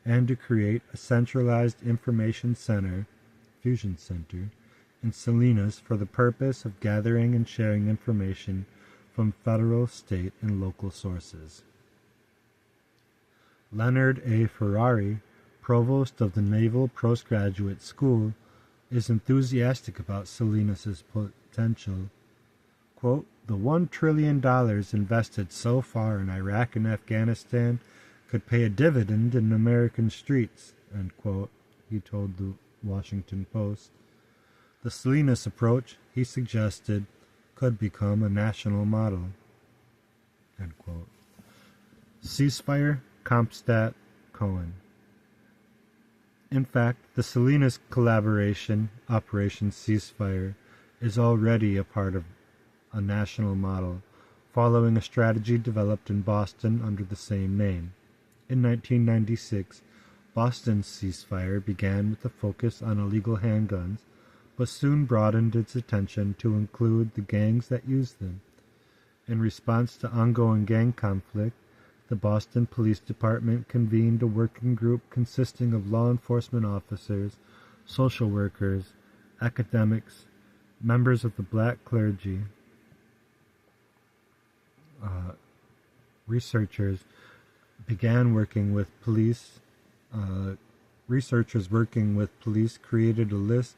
and to create a centralized information center, Fusion Center, in Salinas for the purpose of gathering and sharing information from federal, state, and local sources. Leonard A. Ferrari, provost of the Naval Postgraduate School, is enthusiastic about Salinas' potential. Quote, "The $1 trillion invested so far in Iraq and Afghanistan could pay a dividend in American streets," end quote, he told the Washington Post. The Salinas approach, he suggested, could become a national model. End quote. Ceasefire, CompStat, Cohen. In fact, the Salinas collaboration, Operation Ceasefire, is already a part of a national model, following a strategy developed in Boston under the same name. In 1996, Boston's ceasefire began with a focus on illegal handguns, but soon broadened its attention to include the gangs that use them. In response to ongoing gang conflict, the Boston Police Department convened a working group consisting of law enforcement officers, social workers, academics, members of the black clergy, researchers working with police created a list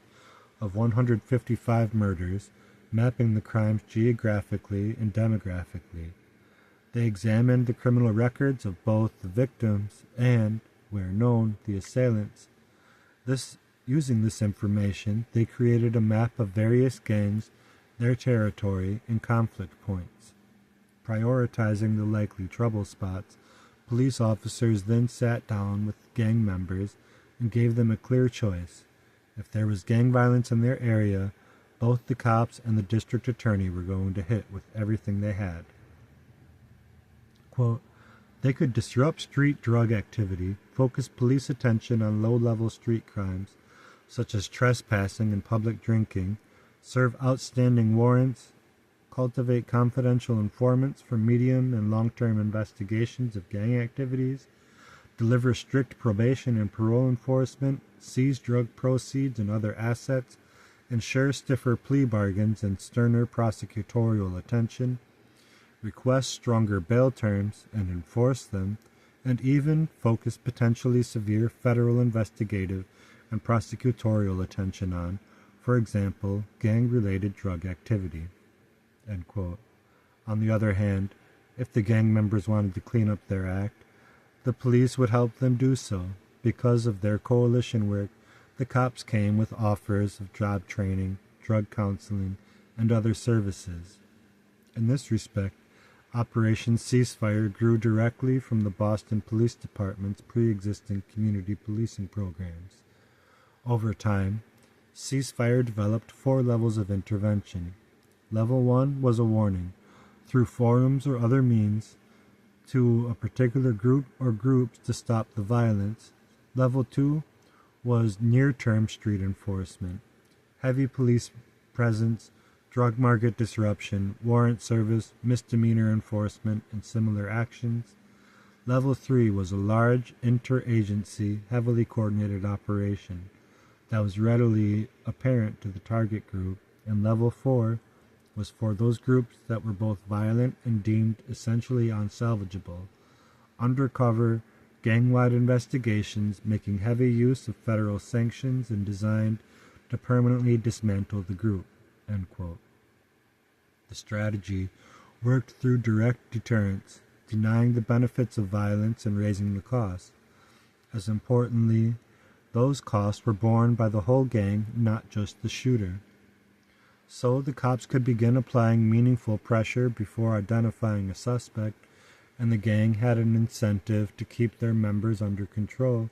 of 155 murders, mapping the crimes geographically and demographically. They examined the criminal records of both the victims and, where known, the assailants. Using this information, they created a map of various gangs, their territory, and conflict points. Prioritizing the likely trouble spots, police officers then sat down with gang members and gave them a clear choice. If there was gang violence in their area, both the cops and the district attorney were going to hit with everything they had. Quote, they could disrupt street drug activity, focus police attention on low-level street crimes, such as trespassing and public drinking, serve outstanding warrants, cultivate confidential informants for medium and long-term investigations of gang activities, deliver strict probation and parole enforcement, seize drug proceeds and other assets, ensure stiffer plea bargains and sterner prosecutorial attention, request stronger bail terms and enforce them, and even focus potentially severe federal investigative and prosecutorial attention on, for example, gang-related drug activity. End quote. On the other hand, if the gang members wanted to clean up their act, the police would help them do so. Because of their coalition work, the cops came with offers of job training, drug counseling, and other services. In this respect, Operation Ceasefire grew directly from the Boston Police Department's pre-existing community policing programs. Over time, Ceasefire developed 4 levels of intervention. Level 1 was a warning, through forums or other means, to a particular group or groups to stop the violence. Level 2 was near-term street enforcement, heavy police presence, drug market disruption, warrant service, misdemeanor enforcement, and similar actions. Level 3 was a large, interagency, heavily coordinated operation that was readily apparent to the target group, and Level 4 was for those groups that were both violent and deemed essentially unsalvageable. Undercover, gang-wide investigations making heavy use of federal sanctions and designed to permanently dismantle the group. End quote. The strategy worked through direct deterrence, denying the benefits of violence and raising the costs. As importantly, those costs were borne by the whole gang, not just the shooter. So the cops could begin applying meaningful pressure before identifying a suspect, and the gang had an incentive to keep their members under control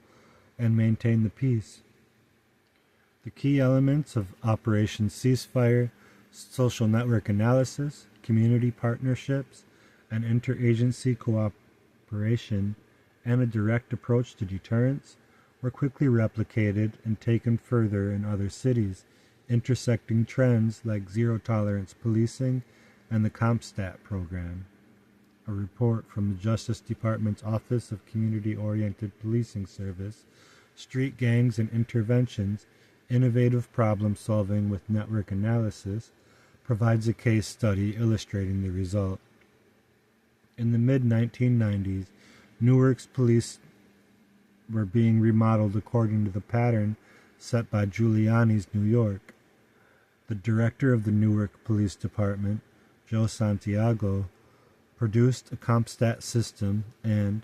and maintain the peace. The key elements of Operation Ceasefire, social network analysis, community partnerships, and interagency cooperation, and a direct approach to deterrence, were quickly replicated and taken further in other cities, intersecting trends like zero-tolerance policing and the CompStat program. A report from the Justice Department's Office of Community-Oriented Policing Service, Street Gangs and Interventions, Innovative Problem-Solving with Network Analysis, provides a case study illustrating the result. In the mid-1990s, Newark's police were being remodeled according to the pattern set by Giuliani's New York. The director of the Newark Police Department, Joe Santiago, introduced a CompStat system and,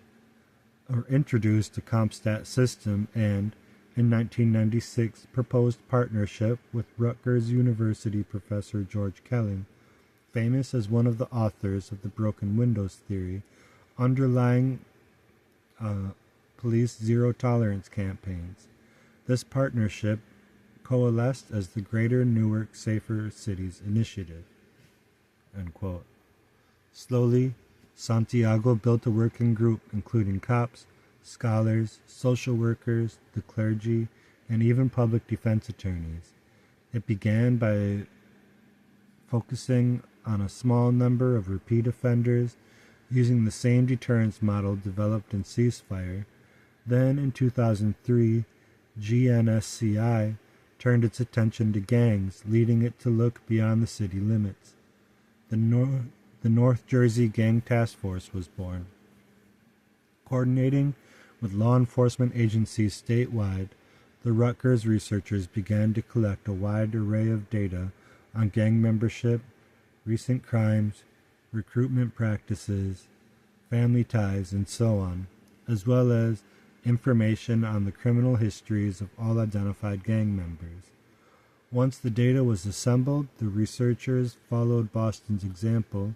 in 1996, proposed partnership with Rutgers University professor George Kelly, famous as one of the authors of the broken windows theory, underlying police zero-tolerance campaigns. This partnership coalesced as the Greater Newark Safer Cities Initiative. End quote. Slowly, Santiago built a working group including cops, scholars, social workers, the clergy, and even public defense attorneys. It began by focusing on a small number of repeat offenders using the same deterrence model developed in Ceasefire. Then, in 2003, GNSCI turned its attention to gangs, leading it to look beyond the city limits. The North Jersey Gang Task Force was born. Coordinating with law enforcement agencies statewide, the Rutgers researchers began to collect a wide array of data on gang membership, recent crimes, recruitment practices, family ties, and so on, as well as information on the criminal histories of all identified gang members. Once the data was assembled, the researchers followed Boston's example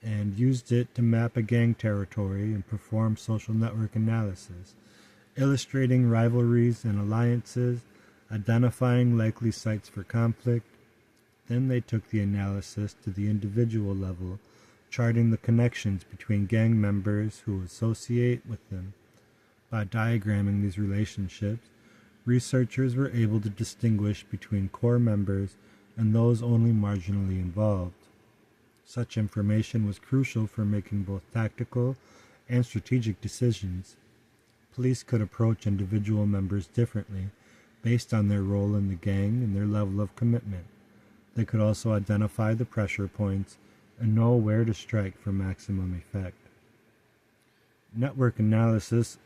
and used it to map a gang territory and perform social network analysis, illustrating rivalries and alliances, identifying likely sites for conflict. Then they took the analysis to the individual level, charting the connections between gang members who associate with them. By diagramming these relationships, researchers were able to distinguish between core members and those only marginally involved. Such information was crucial for making both tactical and strategic decisions. Police could approach individual members differently based on their role in the gang and their level of commitment. They could also identify the pressure points and know where to strike for maximum effect. Network analysis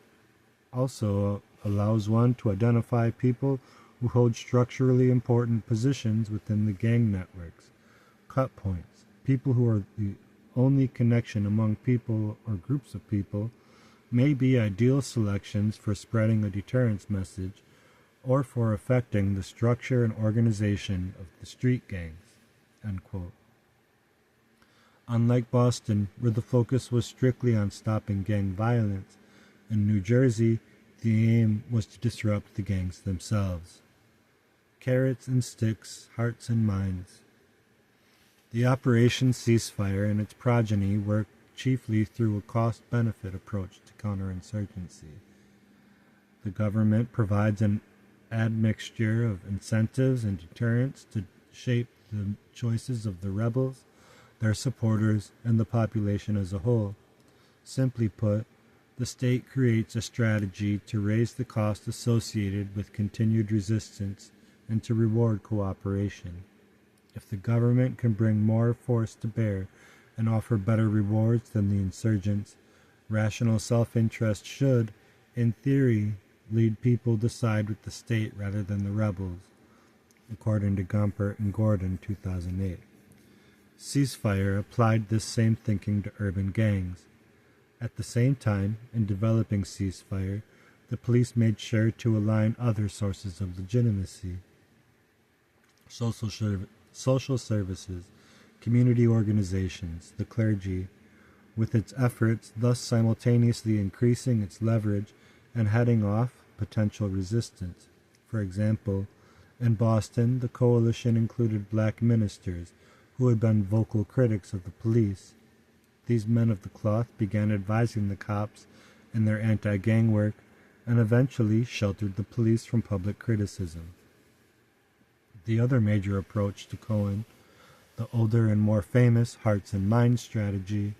also allows one to identify people who hold structurally important positions within the gang networks. Cut points, people who are the only connection among people or groups of people, may be ideal selections for spreading a deterrence message or for affecting the structure and organization of the street gangs. End quote. Unlike Boston, where the focus was strictly on stopping gang violence, in New Jersey, the aim was to disrupt the gangs themselves. Carrots and sticks, hearts and minds. The Operation Ceasefire and its progeny worked chiefly through a cost-benefit approach to counterinsurgency. The government provides an admixture of incentives and deterrents to shape the choices of the rebels, their supporters, and the population as a whole. Simply put, the state creates a strategy to raise the cost associated with continued resistance and to reward cooperation. If the government can bring more force to bear and offer better rewards than the insurgents, rational self-interest should, in theory, lead people to side with the state rather than the rebels, according to Gumpert and Gordon, 2008. Ceasefire applied this same thinking to urban gangs. At the same time, in developing Ceasefire, the police made sure to align other sources of legitimacy: social services, community organizations, the clergy, with its efforts thus simultaneously increasing its leverage and heading off potential resistance. For example, in Boston, the coalition included black ministers who had been vocal critics of the police. These men of the cloth began advising the cops in their anti-gang work and eventually sheltered the police from public criticism. The other major approach to Cohen, the older and more famous Hearts and Minds strategy,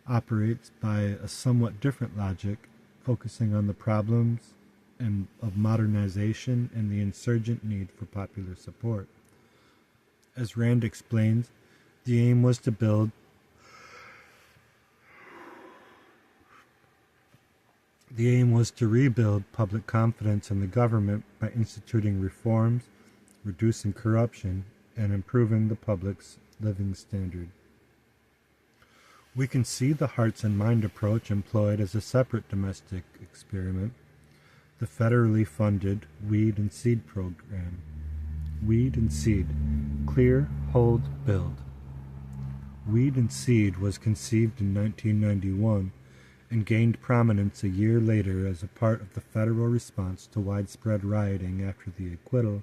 operates by a somewhat different logic, focusing on the problems of modernization and the insurgent need for popular support. As Rand explains, the aim was to rebuild public confidence in the government by instituting reforms, reducing corruption, and improving the public's living standard. We can see the Hearts and Mind approach employed as a separate domestic experiment, the federally funded Weed and Seed program. Weed and Seed: Clear, Hold, Build. Weed and Seed was conceived in 1991 and gained prominence a year later as a part of the federal response to widespread rioting after the acquittal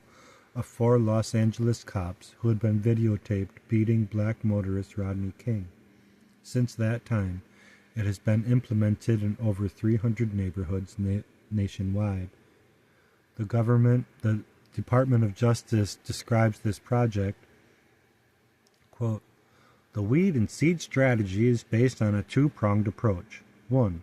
of 4 Los Angeles cops who had been videotaped beating black motorist Rodney King. Since that time, it has been implemented in over 300 neighborhoods nationwide. The Department of Justice describes this project, quote, "The weed and seed strategy is based on a two-pronged approach. 1.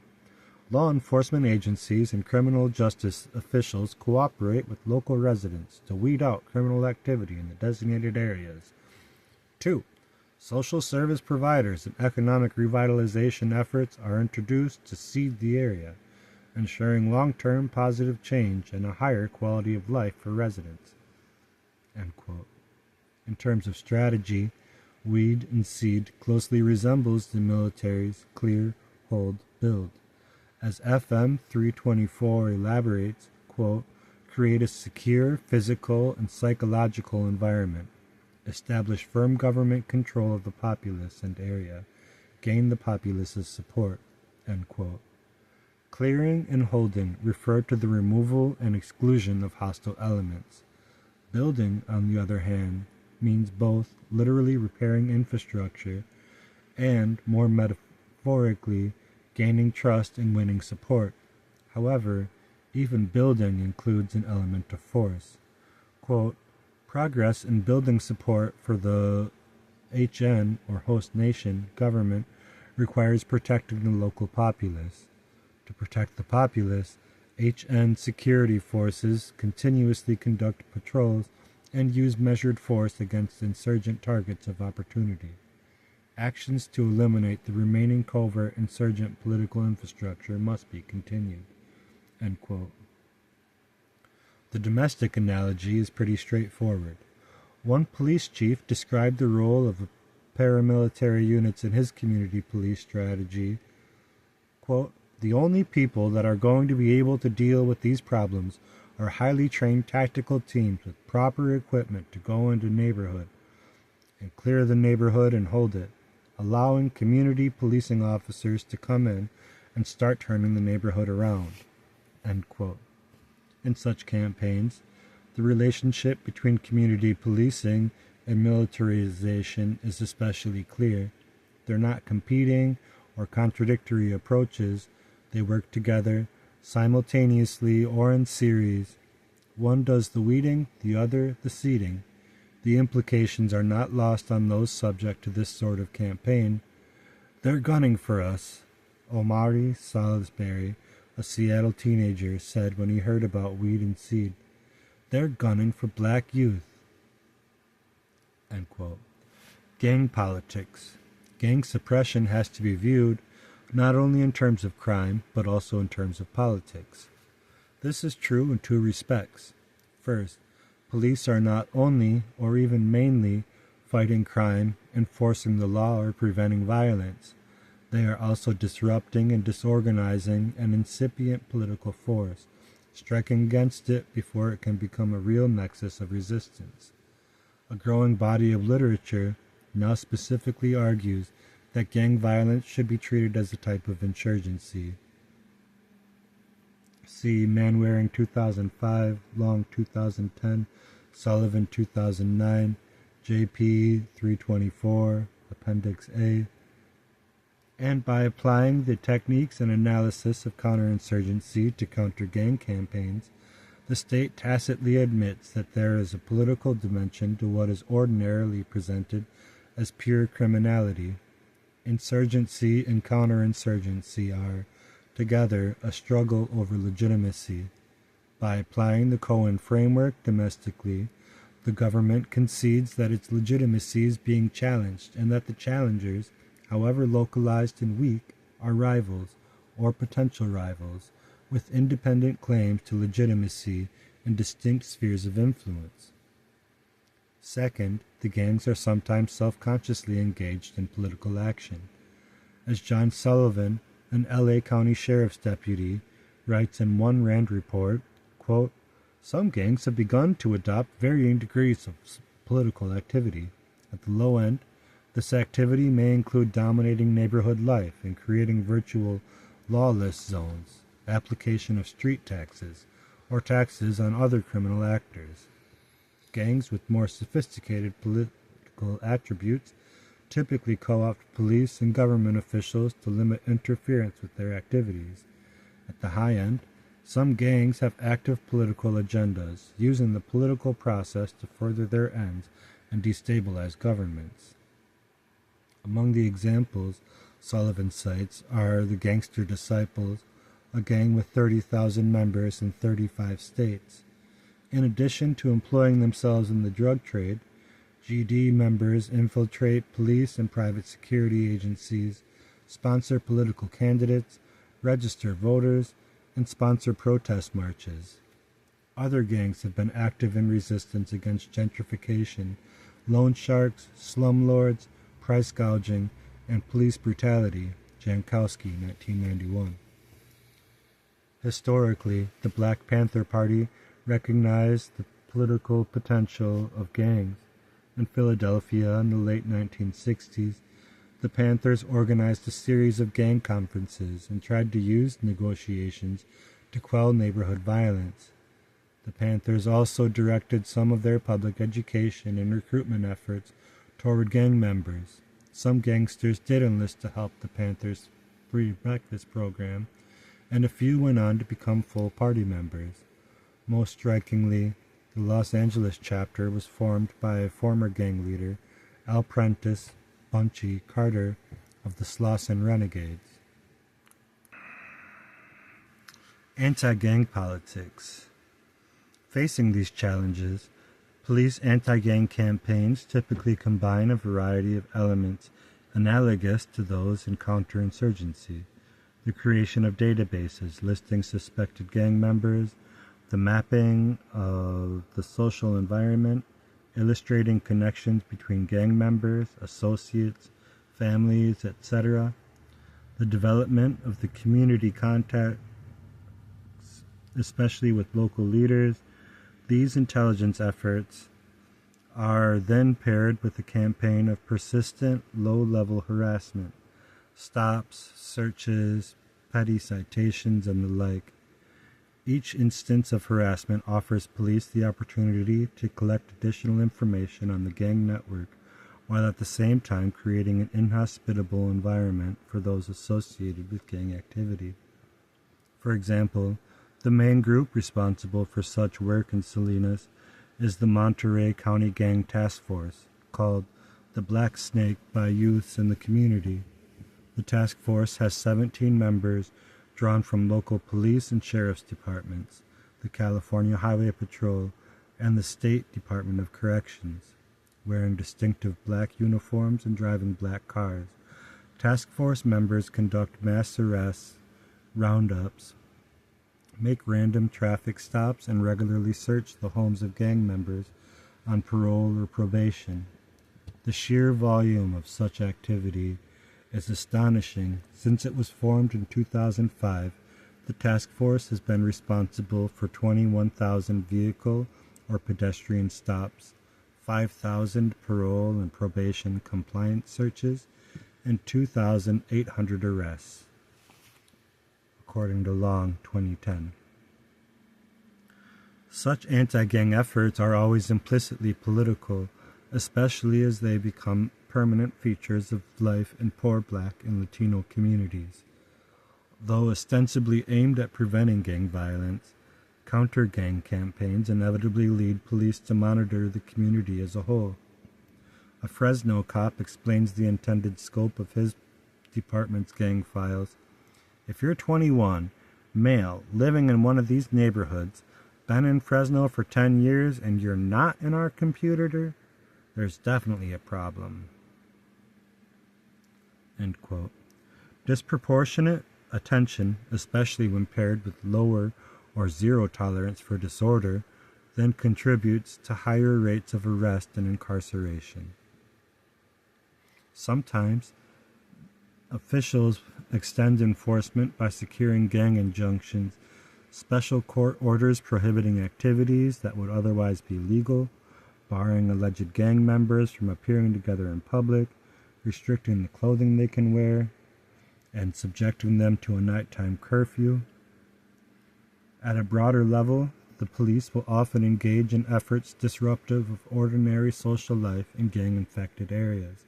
Law enforcement agencies and criminal justice officials cooperate with local residents to weed out criminal activity in the designated areas. 2. Social service providers and economic revitalization efforts are introduced to seed the area, ensuring long-term positive change and a higher quality of life for residents." End quote. In terms of strategy, weed and seed closely resembles the military's clear, hold, build. As FM 324 elaborates, quote, "Create a secure physical and psychological environment. Establish firm government control of the populace and area. Gain the populace's support." End quote. Clearing and holding refer to the removal and exclusion of hostile elements. Building, on the other hand, means both literally repairing infrastructure and, more metaphorically, gaining trust and winning support. However, even building includes an element of force. Quote, "Progress in building support for the HN, or host nation, government requires protecting the local populace. To protect the populace, HN security forces continuously conduct patrols and use measured force against insurgent targets of opportunity. Actions to eliminate the remaining covert insurgent political infrastructure must be continued." End quote. The domestic analogy is pretty straightforward. One police chief described the role of paramilitary units in his community police strategy, quote, "The only people that are going to be able to deal with these problems are highly trained tactical teams with proper equipment to go into neighborhood and clear the neighborhood and hold it, allowing community policing officers to come in and start turning the neighborhood around." End quote. In such campaigns, the relationship between community policing and militarization is especially clear. They're not competing or contradictory approaches. They work together, simultaneously or in series. One does the weeding, the other the seeding. The implications are not lost on those subject to this sort of campaign. "They're gunning for us," Omari Salisbury, a Seattle teenager, said when he heard about weed and seed. "They're gunning for black youth." End quote. Gang politics. Gang suppression has to be viewed not only in terms of crime, but also in terms of politics. This is true in 2 respects. First, police are not only, or even mainly, fighting crime, enforcing the law, or preventing violence. They are also disrupting and disorganizing an incipient political force, striking against it before it can become a real nexus of resistance. A growing body of literature now specifically argues that gang violence should be treated as a type of insurgency. See Manwaring 2005, Long 2010, Sullivan 2009, JP 324, Appendix A. And by applying the techniques and analysis of counterinsurgency to counter gang campaigns, the state tacitly admits that there is a political dimension to what is ordinarily presented as pure criminality. Insurgency and counterinsurgency are, together, a struggle over legitimacy. By applying the Cohen framework domestically, the government concedes that its legitimacy is being challenged and that the challengers, however localized and weak, are rivals, or potential rivals, with independent claims to legitimacy in distinct spheres of influence. Second, the gangs are sometimes self-consciously engaged in political action. As John Sullivan, an L.A. County Sheriff's deputy, writes in one RAND report, quote, "Some gangs have begun to adopt varying degrees of political activity. At the low end, this activity may include dominating neighborhood life and creating virtual lawless zones, application of street taxes, or taxes on other criminal actors. Gangs with more sophisticated political attributes typically co-opt police and government officials to limit interference with their activities. At the high end, some gangs have active political agendas, using the political process to further their ends and destabilize governments. Among the examples Sullivan cites are the Gangster Disciples, a gang with 30,000 members in 35 states. In addition to employing themselves in the drug trade, GD members infiltrate police and private security agencies, sponsor political candidates, register voters, and sponsor protest marches. Other gangs have been active in resistance against gentrification, loan sharks, slumlords, price gouging, and police brutality. Jankowski, 1991. Historically, the Black Panther Party recognized the political potential of gangs. In Philadelphia in the late 1960s, the Panthers organized a series of gang conferences and tried to use negotiations to quell neighborhood violence. The Panthers also directed some of their public education and recruitment efforts toward gang members. Some gangsters did enlist to help the Panthers Free Breakfast program, and a few went on to become full party members. Most strikingly, the Los Angeles chapter was formed by former gang leader Al Prentice Bunchy Carter of the Slauson Renegades. Anti-gang politics. Facing these challenges, police anti-gang campaigns typically combine a variety of elements analogous to those in counterinsurgency: the creation of databases listing suspected gang members, the mapping of the social environment, illustrating connections between gang members, associates, families, etc., the development of the community contacts, especially with local leaders. These intelligence efforts are then paired with a campaign of persistent, low-level harassment, stops, searches, petty citations, and the like. Each instance of harassment offers police the opportunity to collect additional information on the gang network, while at the same time creating an inhospitable environment for those associated with gang activity. For example, the main group responsible for such work in Salinas is the Monterey County Gang Task Force, called the Black Snake by youths in the community. The task force has 17 members drawn from local police and sheriff's departments, the California Highway Patrol, and the State Department of Corrections. Wearing distinctive black uniforms and driving black cars, task force members conduct mass arrests, roundups, make random traffic stops, and regularly search the homes of gang members on parole or probation. The sheer volume of such activity is astonishing. Since it was formed in 2005, the task force has been responsible for 21,000 vehicle or pedestrian stops, 5,000 parole and probation compliance searches, and 2,800 arrests, according to Long, 2010. Such anti-gang efforts are always implicitly political, especially as they become permanent features of life in poor Black and Latino communities. Though ostensibly aimed at preventing gang violence, counter-gang campaigns inevitably lead police to monitor the community as a whole. A Fresno cop explains the intended scope of his department's gang files. If you're 21, male, living in one of these neighborhoods, been in Fresno for 10 years, and you're not in our computer, there's definitely a problem. End quote. Disproportionate attention, especially when paired with lower or zero tolerance for disorder, then contributes to higher rates of arrest and incarceration. Sometimes, officials extend enforcement by securing gang injunctions, special court orders prohibiting activities that would otherwise be legal, barring alleged gang members from appearing together in public, restricting the clothing they can wear, and subjecting them to a nighttime curfew. At a broader level, the police will often engage in efforts disruptive of ordinary social life in gang-affected areas,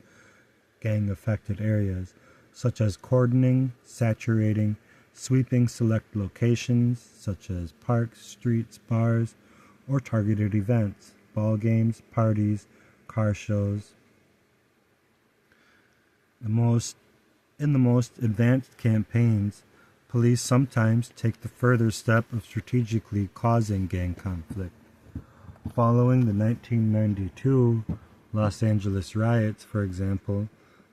such as cordoning, saturating, sweeping select locations such as parks, streets, bars, or targeted events, ball games, parties, car shows. In the most advanced campaigns, police sometimes take the further step of strategically causing gang conflict. Following the 1992 Los Angeles riots, for example,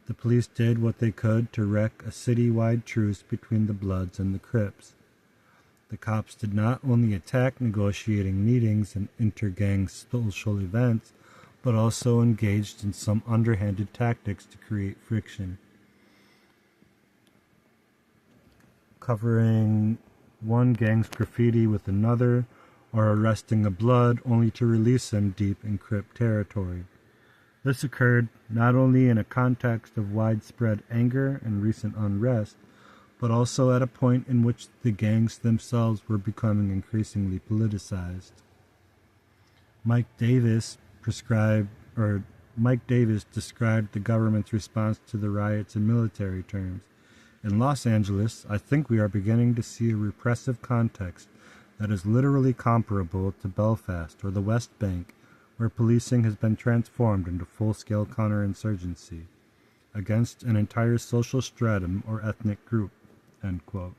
the police did what they could to wreak a citywide truce between the Bloods and the Crips. The cops did not only attack negotiating meetings and inter-gang social events, but also engaged in some underhanded tactics to create friction. Covering one gang's graffiti with another, or arresting a Blood only to release him deep in Crip territory. This occurred not only in a context of widespread anger and recent unrest, but also at a point in which the gangs themselves were becoming increasingly politicized. Mike Davis described the government's response to the riots in military terms. In Los Angeles, I think we are beginning to see a repressive context that is literally comparable to Belfast or the West Bank, where policing has been transformed into full-scale counterinsurgency against an entire social stratum or ethnic group." End quote.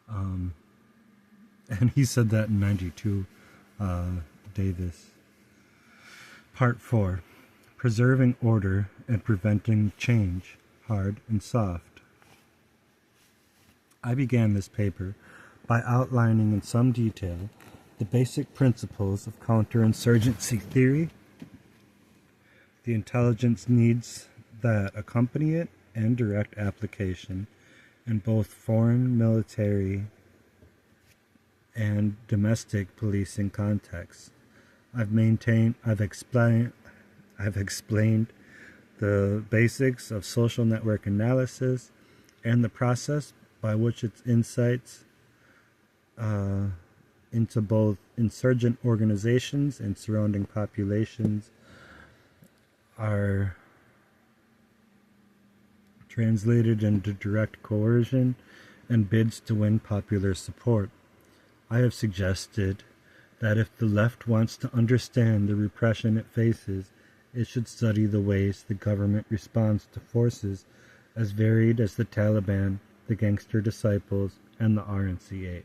And he said that in 92, Davis. Part 4. Preserving order and preventing change, hard and soft. I began this paper by outlining in some detail the basic principles of counterinsurgency theory, the intelligence needs that accompany it, and direct application in both foreign military and domestic policing contexts. I've explained the basics of social network analysis and the process by which its insights into both insurgent organizations and surrounding populations are translated into direct coercion and bids to win popular support. I have suggested that if the left wants to understand the repression it faces, it should study the ways the government responds to forces as varied as the Taliban, the Gangster Disciples, and the RNCA.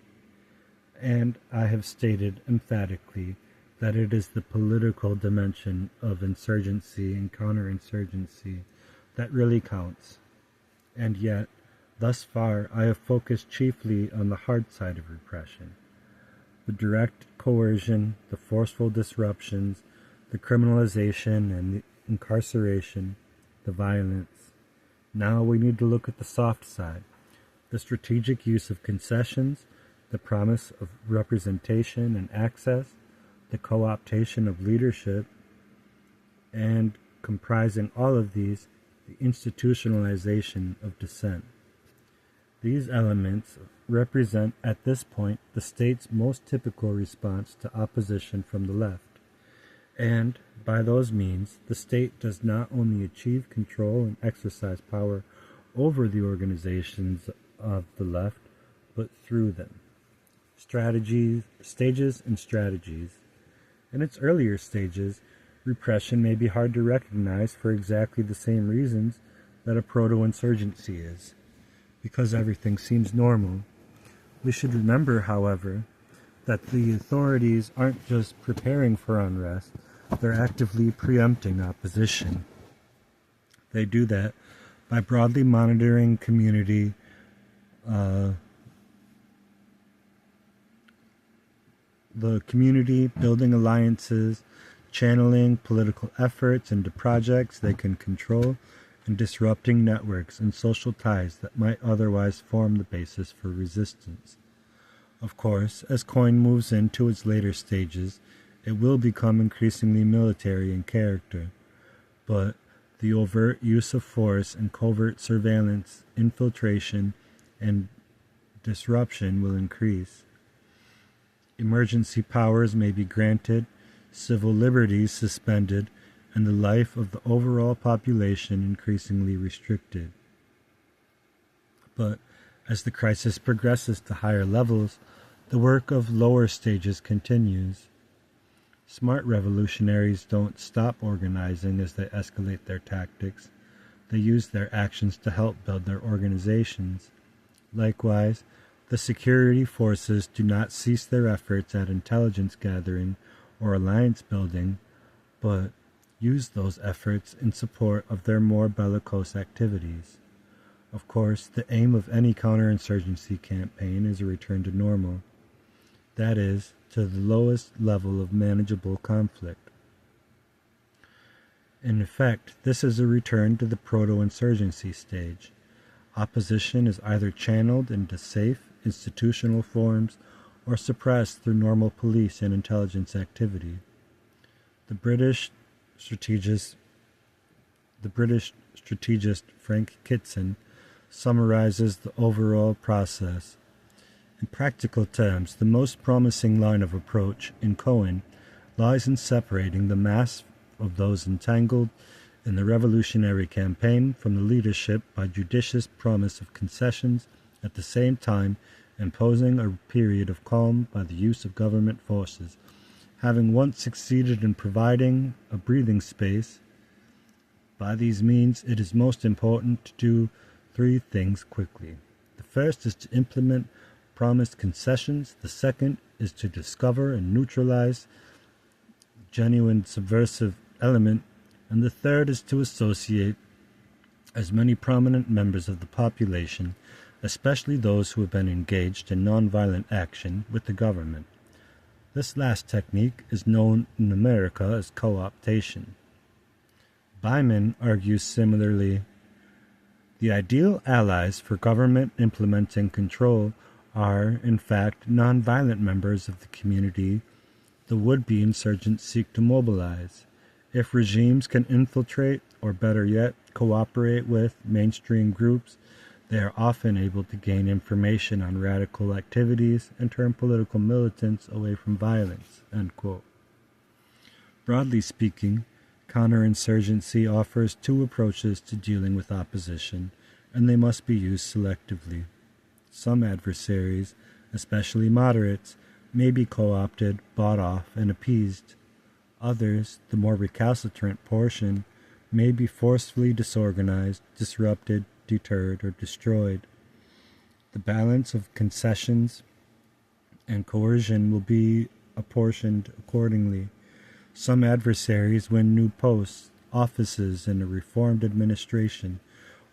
And I have stated emphatically that it is the political dimension of insurgency and counterinsurgency that really counts. And yet, thus far, I have focused chiefly on the hard side of repression. The direct coercion, the forceful disruptions, the criminalization and the incarceration, the violence. Now we need to look at the soft side, the strategic use of concessions, the promise of representation and access, the co-optation of leadership, and comprising all of these, the institutionalization of dissent. These elements represent at this point the state's most typical response to opposition from the left. And by those means, the state does not only achieve control and exercise power over the organizations of the left, but through them. Stages and strategies. In its earlier stages, repression may be hard to recognize for exactly the same reasons that a proto-insurgency is, because everything seems normal. We should remember, however, that the authorities aren't just preparing for unrest, they're actively preempting opposition. They do that by broadly monitoring community building alliances, channeling political efforts into projects they can control, and disrupting networks and social ties that might otherwise form the basis for resistance. Of course, as COIN moves into its later stages, it will become increasingly military in character, but the overt use of force and covert surveillance, infiltration, and disruption will increase. Emergency powers may be granted, civil liberties suspended, and the life of the overall population increasingly restricted. But as the crisis progresses to higher levels, the work of lower stages continues. Smart revolutionaries don't stop organizing as they escalate their tactics. They use their actions to help build their organizations. Likewise, the security forces do not cease their efforts at intelligence gathering or alliance building, but use those efforts in support of their more bellicose activities. Of course, the aim of any counterinsurgency campaign is a return to normal. That is, to the lowest level of manageable conflict. In effect, this is a return to the proto-insurgency stage. Opposition is either channeled into safe, institutional forms or suppressed through normal police and intelligence activity. The British strategist Frank Kitson summarizes the overall process. In practical terms, the most promising line of approach in Cohen lies in separating the mass of those entangled in the revolutionary campaign from the leadership by judicious promise of concessions, at the same time imposing a period of calm by the use of government forces. Having once succeeded in providing a breathing space, by these means it is most important to do three things quickly. The first is to implement promised concessions, the second is to discover and neutralize genuine subversive element, and the third is to associate as many prominent members of the population, especially those who have been engaged in nonviolent action, with the government. This last technique is known in America as co-optation. Byman argues similarly. The ideal allies for government implementing control are, in fact, nonviolent members of the community the would-be insurgents seek to mobilize. If regimes can infiltrate, or better yet, cooperate with mainstream groups, they are often able to gain information on radical activities and turn political militants away from violence." End quote. Broadly speaking, counterinsurgency offers two approaches to dealing with opposition, and they must be used selectively. Some adversaries, especially moderates, may be co-opted, bought off, and appeased. Others, the more recalcitrant portion, may be forcefully disorganized, disrupted, deterred, or destroyed. The balance of concessions and coercion will be apportioned accordingly. Some adversaries win new posts, offices in a reformed administration,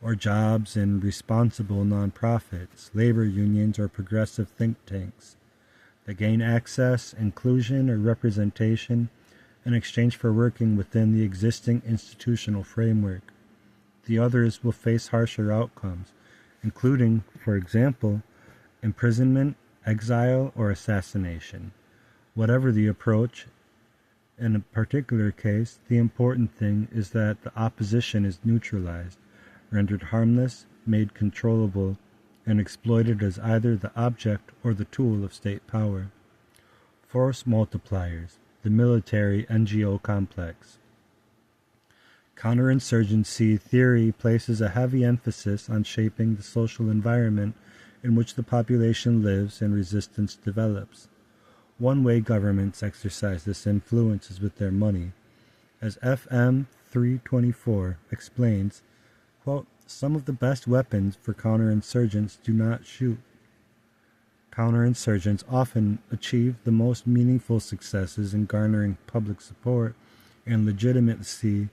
or jobs in responsible nonprofits, labor unions, or progressive think tanks. They gain access, inclusion, or representation in exchange for working within the existing institutional framework. The others will face harsher outcomes, including, for example, imprisonment, exile, or assassination. Whatever the approach, in a particular case, the important thing is that the opposition is neutralized, rendered harmless, made controllable, and exploited as either the object or the tool of state power. Force multipliers, the military NGO complex. Counterinsurgency theory places a heavy emphasis on shaping the social environment in which the population lives and resistance develops. One way governments exercise this influence is with their money. As FM 324 explains, quote, "Some of the best weapons for counterinsurgents do not shoot. Counterinsurgents often achieve the most meaningful successes in garnering public support and legitimacy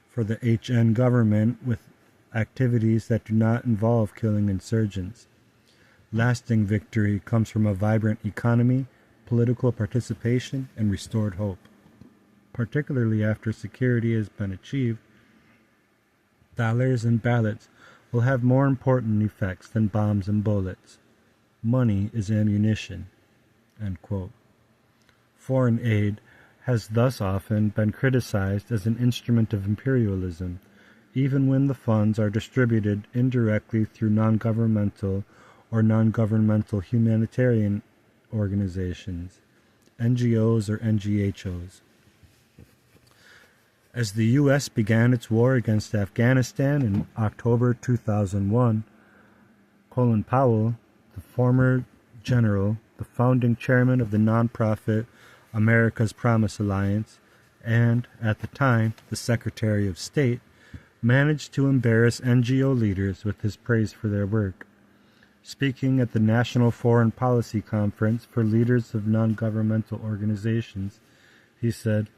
for the HN government with activities that do not involve killing insurgents. Lasting victory comes from a vibrant economy, political participation, and restored hope. Particularly after security has been achieved, dollars and ballots will have more important effects than bombs and bullets. Money is ammunition." End quote. Foreign aid has thus often been criticized as an instrument of imperialism. even when the funds are distributed indirectly through non-governmental or non-governmental humanitarian organizations, NGOs or NGHOs. As the U.S. began its war against Afghanistan in October 2001, Colin Powell, the former general, the founding chairman of the nonprofit America's Promise Alliance, and, at the time, the Secretary of State, managed to embarrass NGO leaders with his praise for their work. Speaking at the National Foreign Policy Conference for Leaders of Non-Governmental Organizations, he said,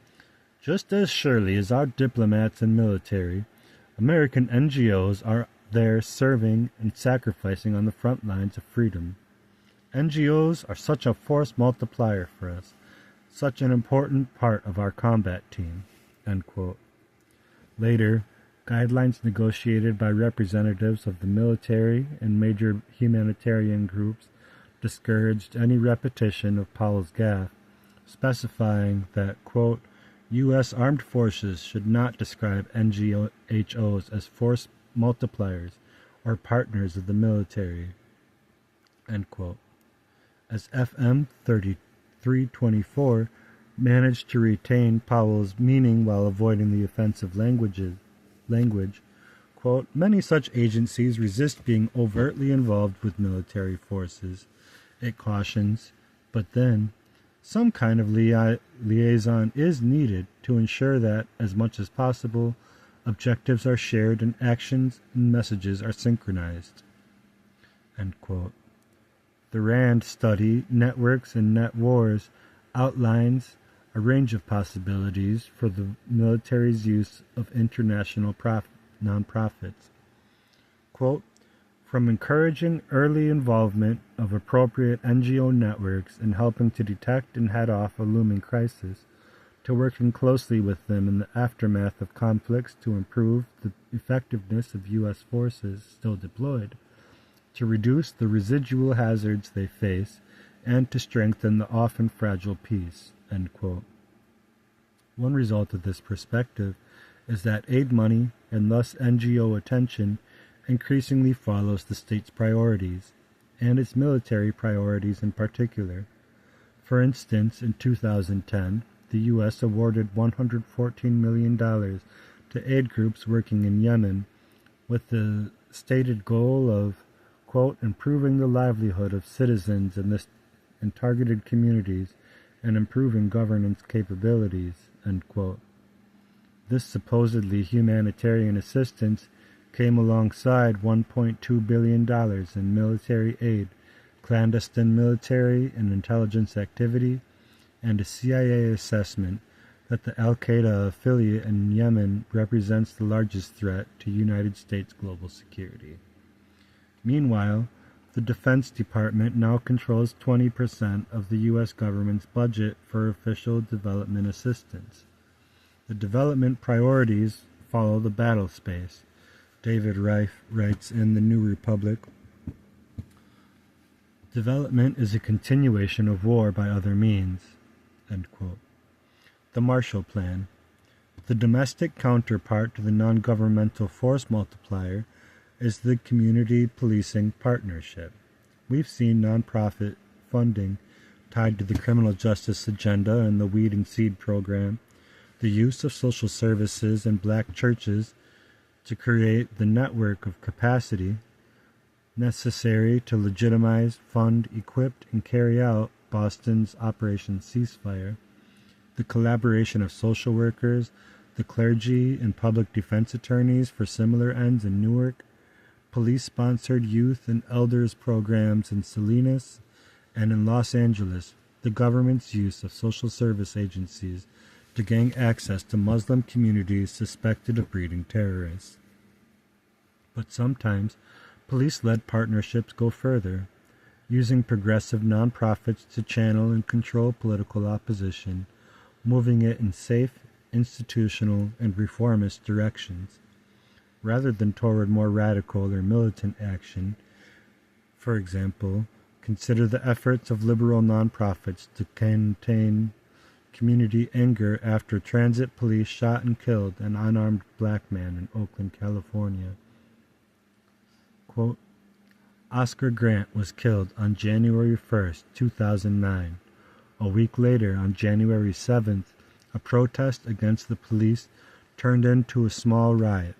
"Just as surely as our diplomats and military, American NGOs are there serving and sacrificing on the front lines of freedom. NGOs are such a force multiplier for us, such an important part of our combat team." End quote. Later, guidelines negotiated by representatives of the military and major humanitarian groups discouraged any repetition of Powell's gaffe, specifying that, quote, U.S. armed forces should not describe NGOs as force multipliers or partners of the military, end quote. As FM 3324 managed to retain Powell's meaning while avoiding the offensive language, quote, many such agencies resist being overtly involved with military forces, it cautions, but then some kind of liaison is needed to ensure that, as much as possible, objectives are shared and actions and messages are synchronized. End quote. The RAND study, Networks and Net Wars, outlines a range of possibilities for the military's use of international nonprofits. Quote, from encouraging early involvement of appropriate NGO networks in helping to detect and head off a looming crisis, to working closely with them in the aftermath of conflicts to improve the effectiveness of U.S. forces still deployed, to reduce the residual hazards they face, and to strengthen the often fragile peace. End quote. One result of this perspective is that aid money, and thus NGO attention, increasingly follows the state's priorities, and its military priorities in particular. For instance, in 2010, the U.S. awarded $114 million to aid groups working in Yemen, with the stated goal of, quote, improving the livelihood of citizens in targeted communities and improving governance capabilities, end quote. This supposedly humanitarian assistance came alongside $1.2 billion in military aid, clandestine military and intelligence activity, and a CIA assessment that the al-Qaeda affiliate in Yemen represents the largest threat to United States global security. Meanwhile, the Defense Department now controls 20% of the U.S. government's budget for official development assistance. The development priorities follow the battle space. David Reif writes in The New Republic, development is a continuation of war by other means. End quote. The Marshall Plan. The domestic counterpart to the non-governmental force multiplier is the Community Policing Partnership. We've seen nonprofit funding tied to the criminal justice agenda and the Weed and Seed program, the use of social services and black churches to create the network of capacity necessary to legitimize, fund, equip, and carry out Boston's Operation Ceasefire, the collaboration of social workers, the clergy, and public defense attorneys for similar ends in Newark, police-sponsored youth and elders programs in Salinas, and in Los Angeles, the government's use of social service agencies to gain access to Muslim communities suspected of breeding terrorists. But sometimes, police-led partnerships go further, using progressive nonprofits to channel and control political opposition, moving it in safe, institutional, and reformist directions, rather than toward more radical or militant action. For example, consider the efforts of liberal nonprofits to contain community anger after transit police shot and killed an unarmed black man in Oakland, California. Quote, Oscar Grant was killed on January 1st, 2009. A week later, on January 7th, a protest against the police turned into a small riot.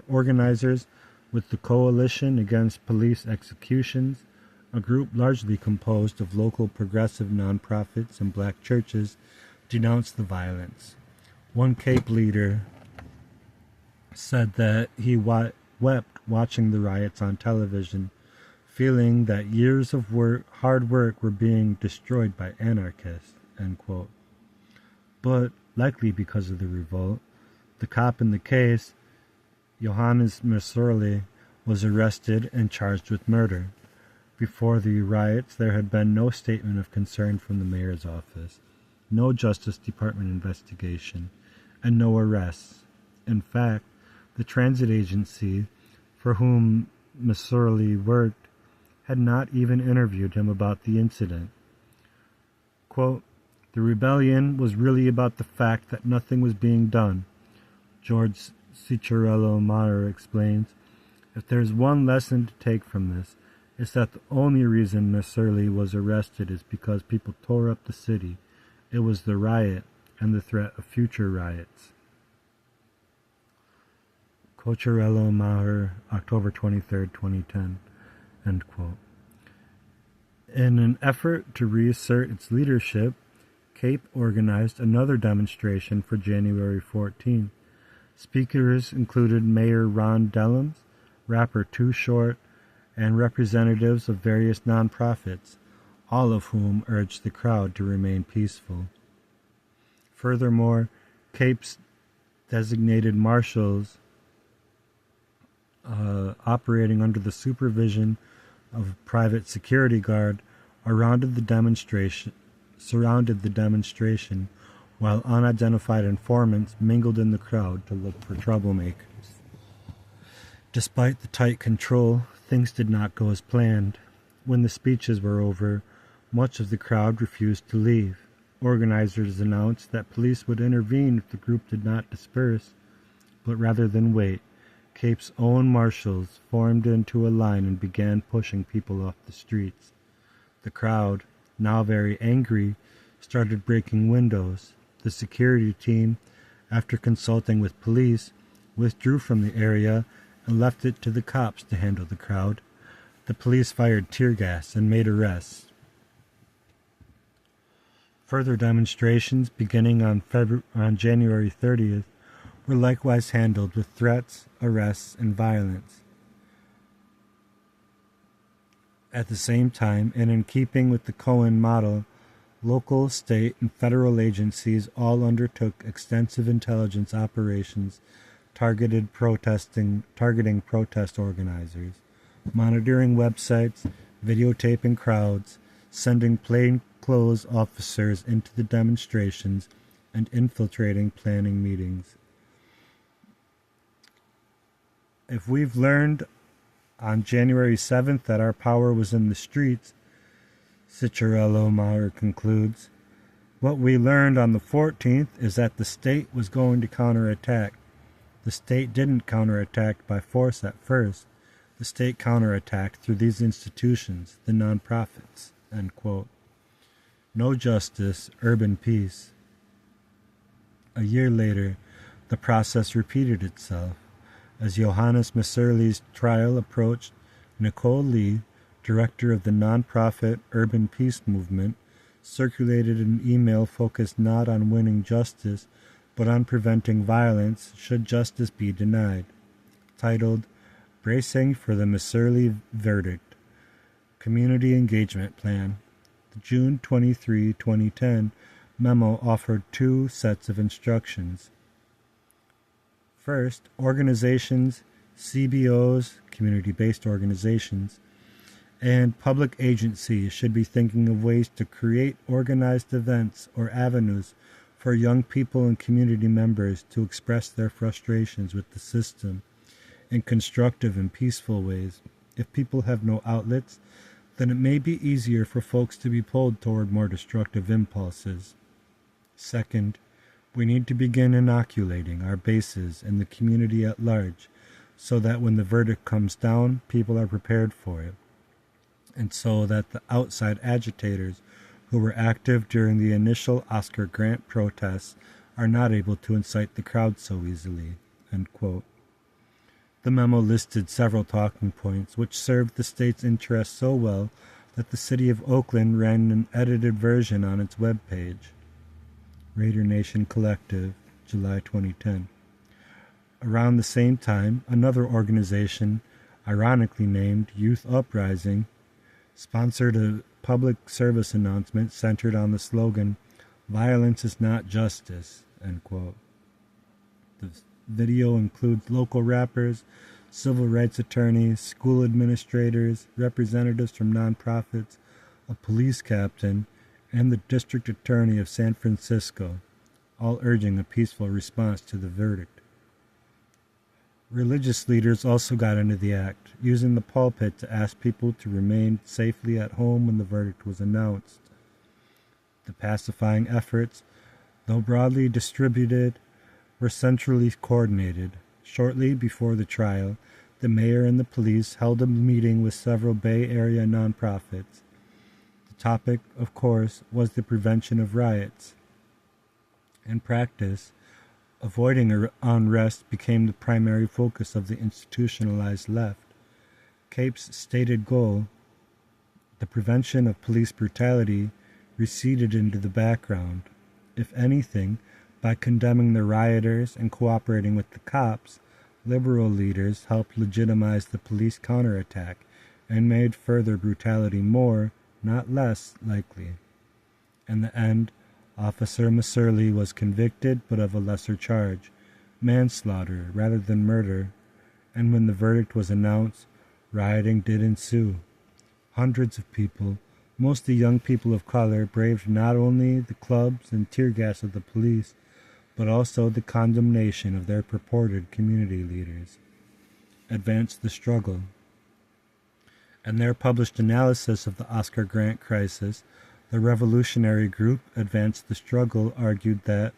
Organizers with the Coalition Against Police Executions, a group largely composed of local progressive nonprofits and black churches, denounced the violence. One Cape leader said that he wept watching the riots on television, feeling that years of hard work were being destroyed by anarchists, end quote. But, likely because of the revolt, the cop in the case, Johannes Messerli, was arrested and charged with murder. Before the riots, there had been no statement of concern from the mayor's office, no Justice Department investigation, and no arrests. In fact, the transit agency for whom Messerli worked had not even interviewed him about the incident. Quote, the rebellion was really about the fact that nothing was being done, George Ciccarello-Maher explains. If there's one lesson to take from this, it's that the only reason Messerli was arrested is because people tore up the city. It was the riot and the threat of future riots. Ciccarello-Maher, October 23, 2010, end quote. In an effort to reassert its leadership, Cape organized another demonstration for January 14. Speakers included Mayor Ron Dellums, rapper Too Short, and representatives of various nonprofits, all of whom urged the crowd to remain peaceful. Furthermore, Cape's designated marshals, operating under the supervision of a private security guard, surrounded the demonstration, while unidentified informants mingled in the crowd to look for troublemakers. Despite the tight control, things did not go as planned. When the speeches were over, much of the crowd refused to leave. Organizers announced that police would intervene if the group did not disperse, but rather than wait, Cape's own marshals formed into a line and began pushing people off the streets. The crowd, now very angry, started breaking windows. The security team, after consulting with police, withdrew from the area and left it to the cops to handle the crowd. The police fired tear gas and made arrests. Further demonstrations beginning on January 30th were likewise handled with threats, arrests, and violence. At the same time, and in keeping with the Cohen model, local, state, and federal agencies all undertook extensive intelligence operations targeting protest organizers, monitoring websites, videotaping crowds, sending plainclothes officers into the demonstrations, and infiltrating planning meetings. If we've learned on January 7th that our power was in the streets, Ciccarello-Maher concludes, what we learned on the 14th is that the state was going to counterattack. The state didn't counterattack by force at first. The state counterattacked through these institutions, the nonprofits, end quote. No justice, urban peace. A year later, the process repeated itself. As Johannes Messerli's trial approached, Nicole Lee, director of the nonprofit Urban Peace Movement, circulated an email focused not on winning justice, but on preventing violence should justice be denied, titled Bracing for the Messerli Verdict, Community Engagement Plan. The June 23, 2010 memo offered two sets of instructions. First, organizations, CBOs, community-based organizations, and public agencies should be thinking of ways to create organized events or avenues for young people and community members to express their frustrations with the system in constructive and peaceful ways. If people have no outlets, then it may be easier for folks to be pulled toward more destructive impulses. Second, we need to begin inoculating our bases and the community at large so that when the verdict comes down, people are prepared for it, and so that the outside agitators who were active during the initial Oscar Grant protests are not able to incite the crowd so easily." End quote. The memo listed several talking points which served the state's interests so well that the city of Oakland ran an edited version on its webpage. Raider Nation Collective, July 2010. Around the same time, another organization, ironically named Youth Uprising, sponsored a public service announcement centered on the slogan, "Violence is not justice." End quote. The video includes local rappers, civil rights attorneys, school administrators, representatives from nonprofits, a police captain, and the district attorney of San Francisco, all urging a peaceful response to the verdict. Religious leaders also got into the act, using the pulpit to ask people to remain safely at home when the verdict was announced. The pacifying efforts, though broadly distributed, were centrally coordinated. Shortly before the trial, the mayor and the police held a meeting with several Bay Area nonprofits. The topic, of course, was the prevention of riots. In practice, avoiding unrest became the primary focus of the institutionalized left. CAPE's stated goal, the prevention of police brutality, receded into the background. If anything, by condemning the rioters and cooperating with the cops, liberal leaders helped legitimize the police counterattack and made further brutality more, not less, likely. In the end, Officer Masurley was convicted but of a lesser charge, manslaughter rather than murder, and when the verdict was announced, rioting did ensue. Hundreds of people, mostly young people of color, braved not only the clubs and tear gas of the police, but also the condemnation of their purported community leaders. Advanced the struggle. In their published analysis of the Oscar Grant crisis, the revolutionary group Advanced the Struggle argued that,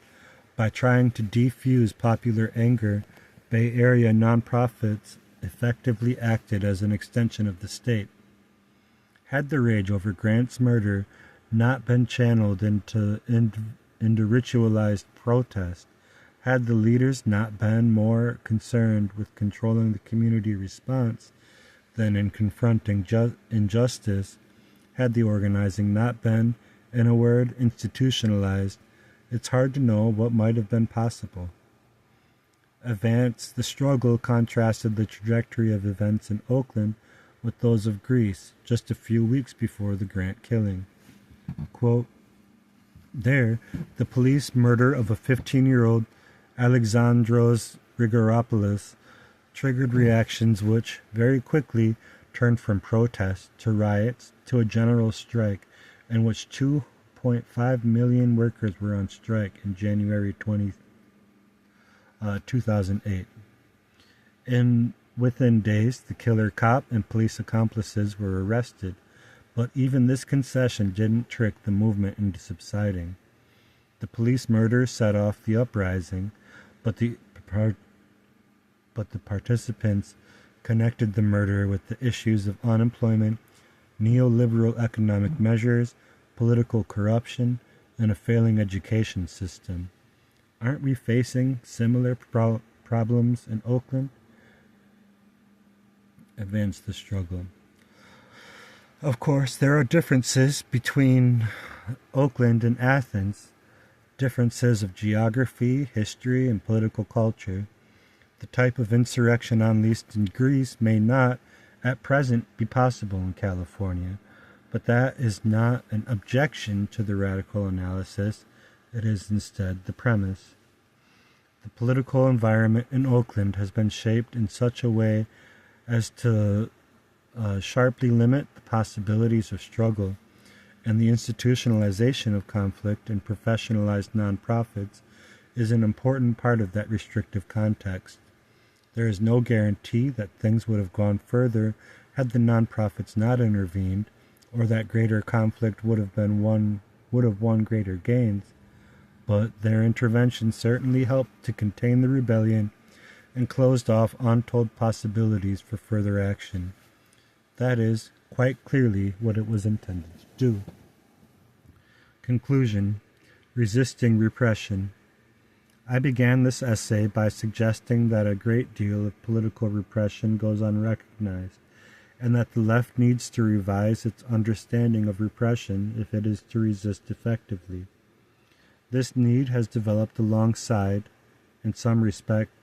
by trying to defuse popular anger, Bay Area nonprofits effectively acted as an extension of the state. Had the rage over Grant's murder not been channeled into ritualized protest, had the leaders not been more concerned with controlling the community response than in confronting injustice, had the organizing not been, in a word, institutionalized, it's hard to know what might have been possible. Advance the Struggle contrasted the trajectory of events in Oakland with those of Greece just a few weeks before the Grant killing. Quote, "There, the police murder of a 15-year-old Alexandros Grigoropoulos triggered reactions which, very quickly, turned from protests to riots to a general strike in which 2.5 million workers were on strike in January 2008. Within days, the killer cop and police accomplices were arrested, but even this concession didn't trick the movement into subsiding. The police murder set off the uprising, but the participants connected the murder with the issues of unemployment, neoliberal economic measures, political corruption, and a failing education system. Aren't we facing similar problems in Oakland? Advance the Struggle. Of course, there are differences between Oakland and Athens, differences of geography, history, and political culture. The type of insurrection unleashed in Greece may not, at present, be possible in California, but that is not an objection to the radical analysis. It is instead the premise. The political environment in Oakland has been shaped in such a way as to sharply limit the possibilities of struggle, and the institutionalization of conflict in professionalized nonprofits is an important part of that restrictive context. There is no guarantee that things would have gone further had the nonprofits not intervened, or that greater conflict would have won greater gains, but their intervention certainly helped to contain the rebellion and closed off untold possibilities for further action. That is quite clearly what it was intended to do. Conclusion: resisting repression. I began this essay by suggesting that a great deal of political repression goes unrecognized, and that the left needs to revise its understanding of repression if it is to resist effectively. This need has developed alongside, in some respects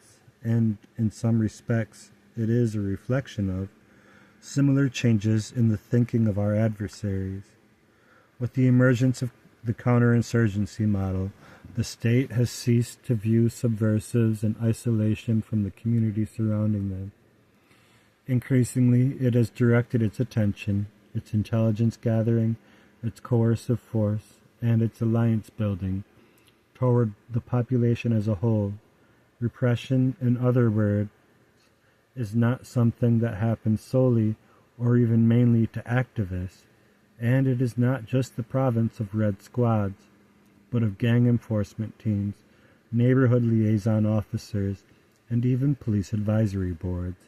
it is a reflection of, similar changes in the thinking of our adversaries. With the emergence of the counterinsurgency model, the state has ceased to view subversives in isolation from the community surrounding them. Increasingly, it has directed its attention, its intelligence gathering, its coercive force, and its alliance building toward the population as a whole. Repression, in other words, is not something that happens solely or even mainly to activists, and it is not just the province of red squads, but of gang enforcement teams, neighborhood liaison officers, and even police advisory boards.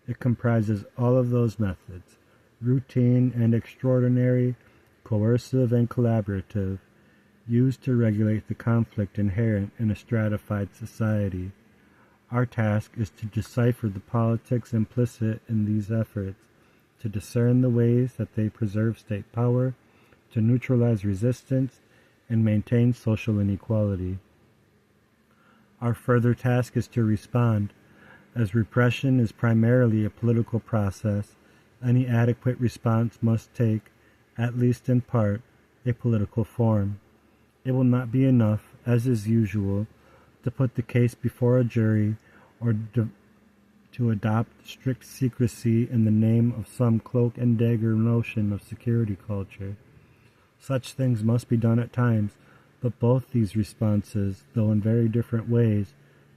It comprises all of those methods, routine and extraordinary, coercive and collaborative, used to regulate the conflict inherent in a stratified society. Our task is to decipher the politics implicit in these efforts, to discern the ways that they preserve state power, to neutralize resistance, and maintain social inequality. Our further task is to respond. As repression is primarily a political process, any adequate response must take, at least in part, a political form. It will not be enough, as is usual, to put the case before a jury or to adopt strict secrecy in the name of some cloak and dagger notion of security culture. Such things must be done at times, but both these responses, though in very different ways,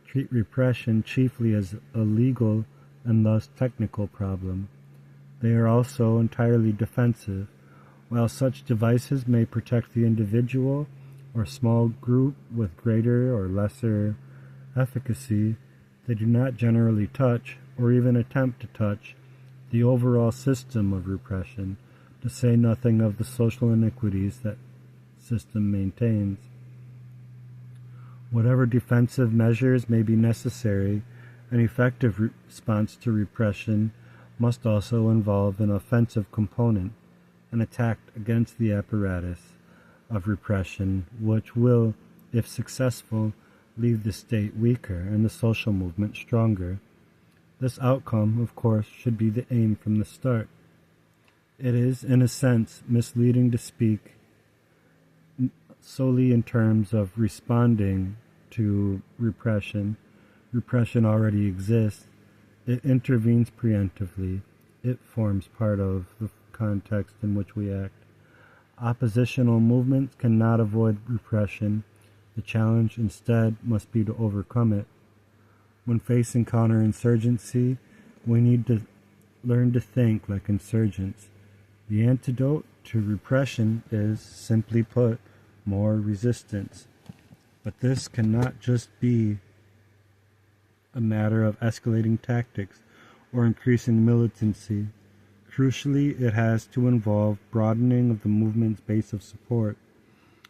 treat repression chiefly as a legal and thus technical problem. They are also entirely defensive. While such devices may protect the individual or small group with greater or lesser efficacy, they do not generally touch, or even attempt to touch, the overall system of repression, to say nothing of the social iniquities that system maintains. Whatever defensive measures may be necessary, an effective response to repression must also involve an offensive component, an attack against the apparatus of repression, which will, if successful, leave the state weaker and the social movement stronger. This outcome, of course, should be the aim from the start. It is, in a sense, misleading to speak solely in terms of responding to repression. Repression already exists. It intervenes preemptively. It forms part of the context in which we act. Oppositional movements cannot avoid repression. The challenge, instead, must be to overcome it. When facing counterinsurgency, we need to learn to think like insurgents. The antidote to repression is, simply put, more resistance. But this cannot just be a matter of escalating tactics or increasing militancy. Crucially, it has to involve broadening of the movement's base of support.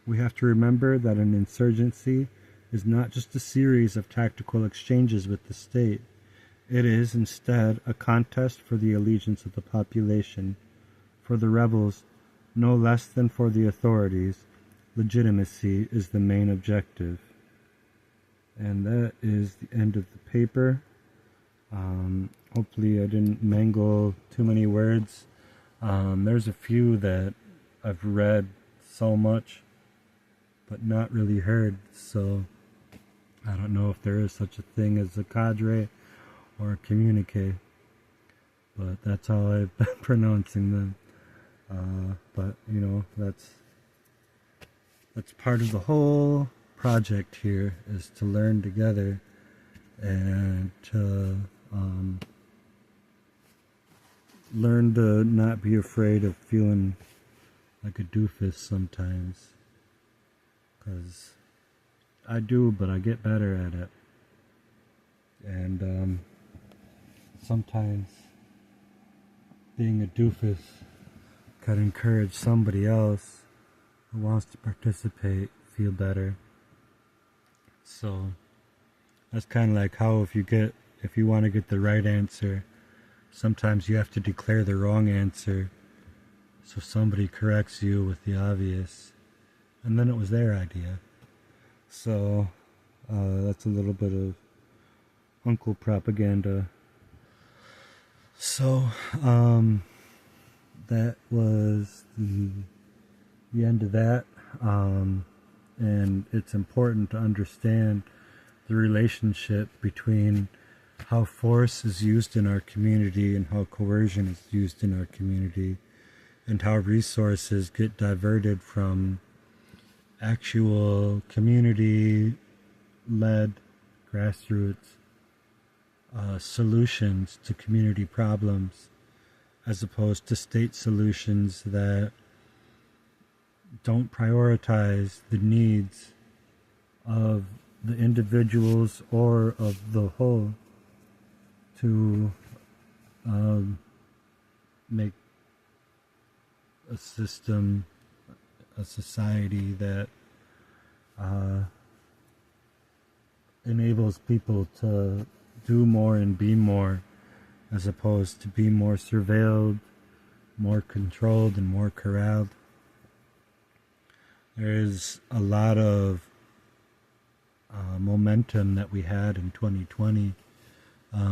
We have to remember that an insurgency is not just a series of tactical exchanges with the state. It is, instead, a contest for the allegiance of the population. For the rebels, no less than for the authorities, legitimacy is the main objective. And that is the end of the paper. Hopefully I didn't mangle too many words. There's a few that I've read so much but not really heard, so I don't know if there is such a thing as a cadre or a communique, but that's how I've been pronouncing them. But you know, that's part of the whole project here, is to learn together and to learn to not be afraid of feeling like a doofus sometimes. Because I do, but I get better at it. And sometimes being a doofus can encourage somebody else who wants to participate feel better. So that's kind of like how if you want to get the right answer, sometimes you have to declare the wrong answer so somebody corrects you with the obvious, and then it was their idea. So that's a little bit of uncle propaganda. So that was the end of that, and it's important to understand the relationship between how force is used in our community and how coercion is used in our community, and how resources get diverted from actual community-led grassroots solutions to community problems, as opposed to state solutions that don't prioritize the needs of the individuals or of the whole to make a system, a society that enables people to do more and be more, as opposed to be more surveilled, more controlled, and more corralled. There is a lot of momentum that we had in 2020,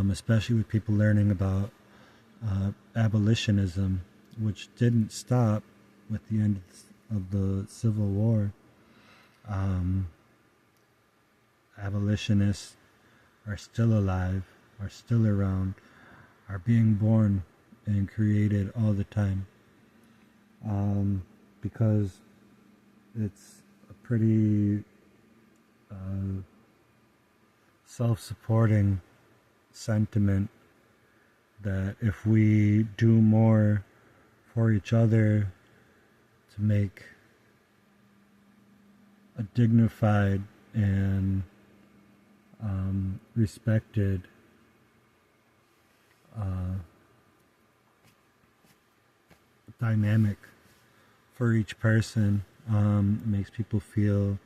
especially with people learning about abolitionism, which didn't stop with the end of the Civil War. Abolitionists are still alive, are still around, are being born and created all the time, because it's a pretty self-supporting sentiment that if we do more for each other to make a dignified and respected dynamic for each person, it makes people feel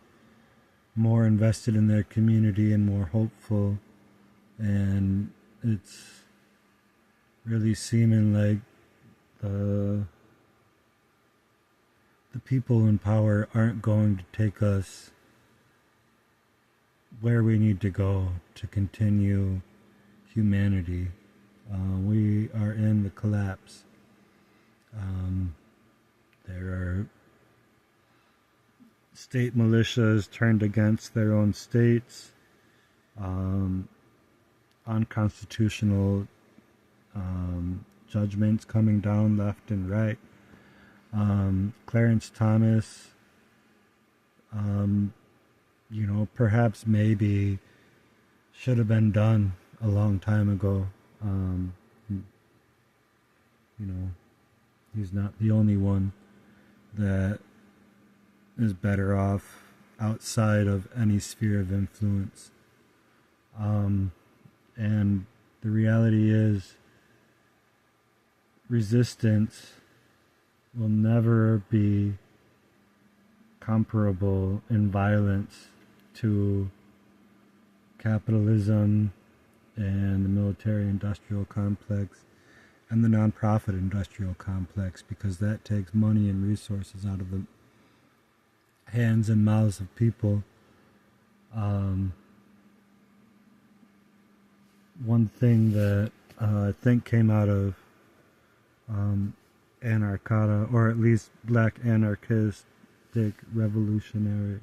more invested in their community and more hopeful, and it's really seeming like the people in power aren't going to take us where we need to go to continue humanity. We are in the collapse. There are state militias turned against their own states, unconstitutional judgments coming down left and right. Clarence Thomas, perhaps maybe should have been done a long time ago. He's not the only one that is better off outside of any sphere of influence. And the reality is, resistance will never be comparable in violence to capitalism and the military-industrial complex and the non-profit industrial complex, because that takes money and resources out of the hands and mouths of people. One thing that I think came out of Anarchata, or at least black anarchistic revolutionary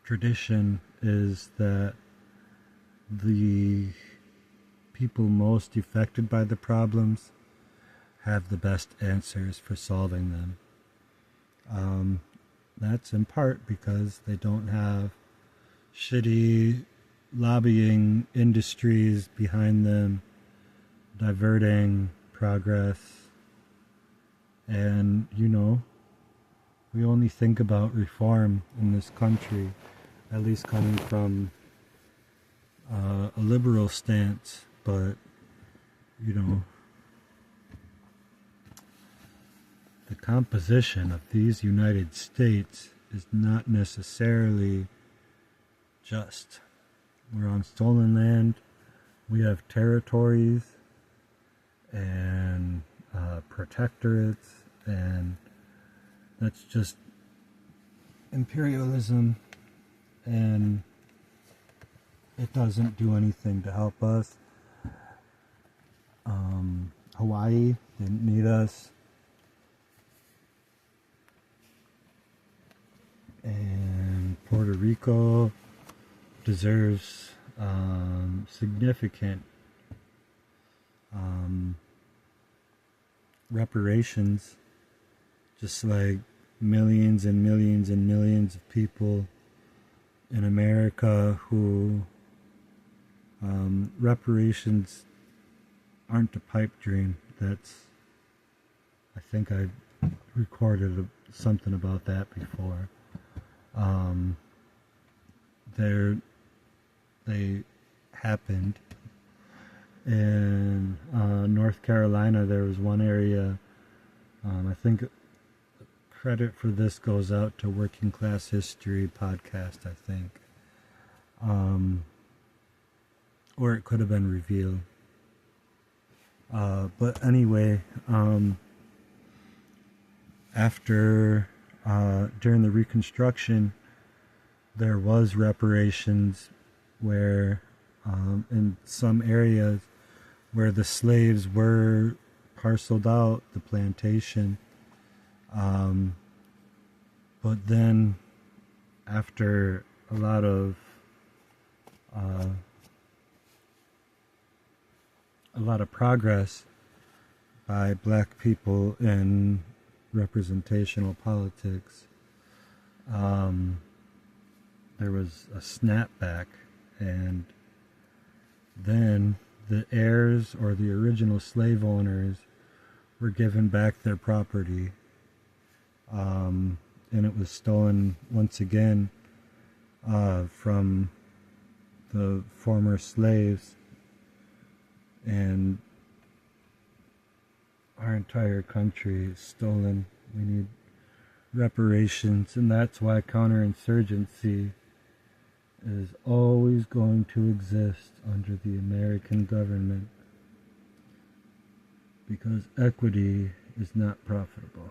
tradition, is that the people most affected by the problems have the best answers for solving them. That's in part because they don't have shitty lobbying industries behind them diverting progress. And, we only think about reform in this country, at least coming from a liberal stance, but, the composition of these United States is not necessarily just. We're on stolen land, we have territories and protectorates, and that's just imperialism, and it doesn't do anything to help us. Hawaii didn't need us, and Puerto Rico deserves significant reparations, just like millions and millions and millions of people in America who reparations aren't a pipe dream. I think I recorded something about that before. They happened in North Carolina. There was one area, I think credit for this goes out to Working Class History podcast, I think, or it could have been revealed. But anyway, after during the Reconstruction, there was reparations where in some areas where the slaves were parceled out, the plantation, but then after a lot of progress by black people in representational politics, there was a snapback, and then the heirs or the original slave owners were given back their property, and it was stolen once again from the former slaves, and our entire country is stolen. We need reparations, and that's why counterinsurgency is always going to exist under the American government, because equity is not profitable.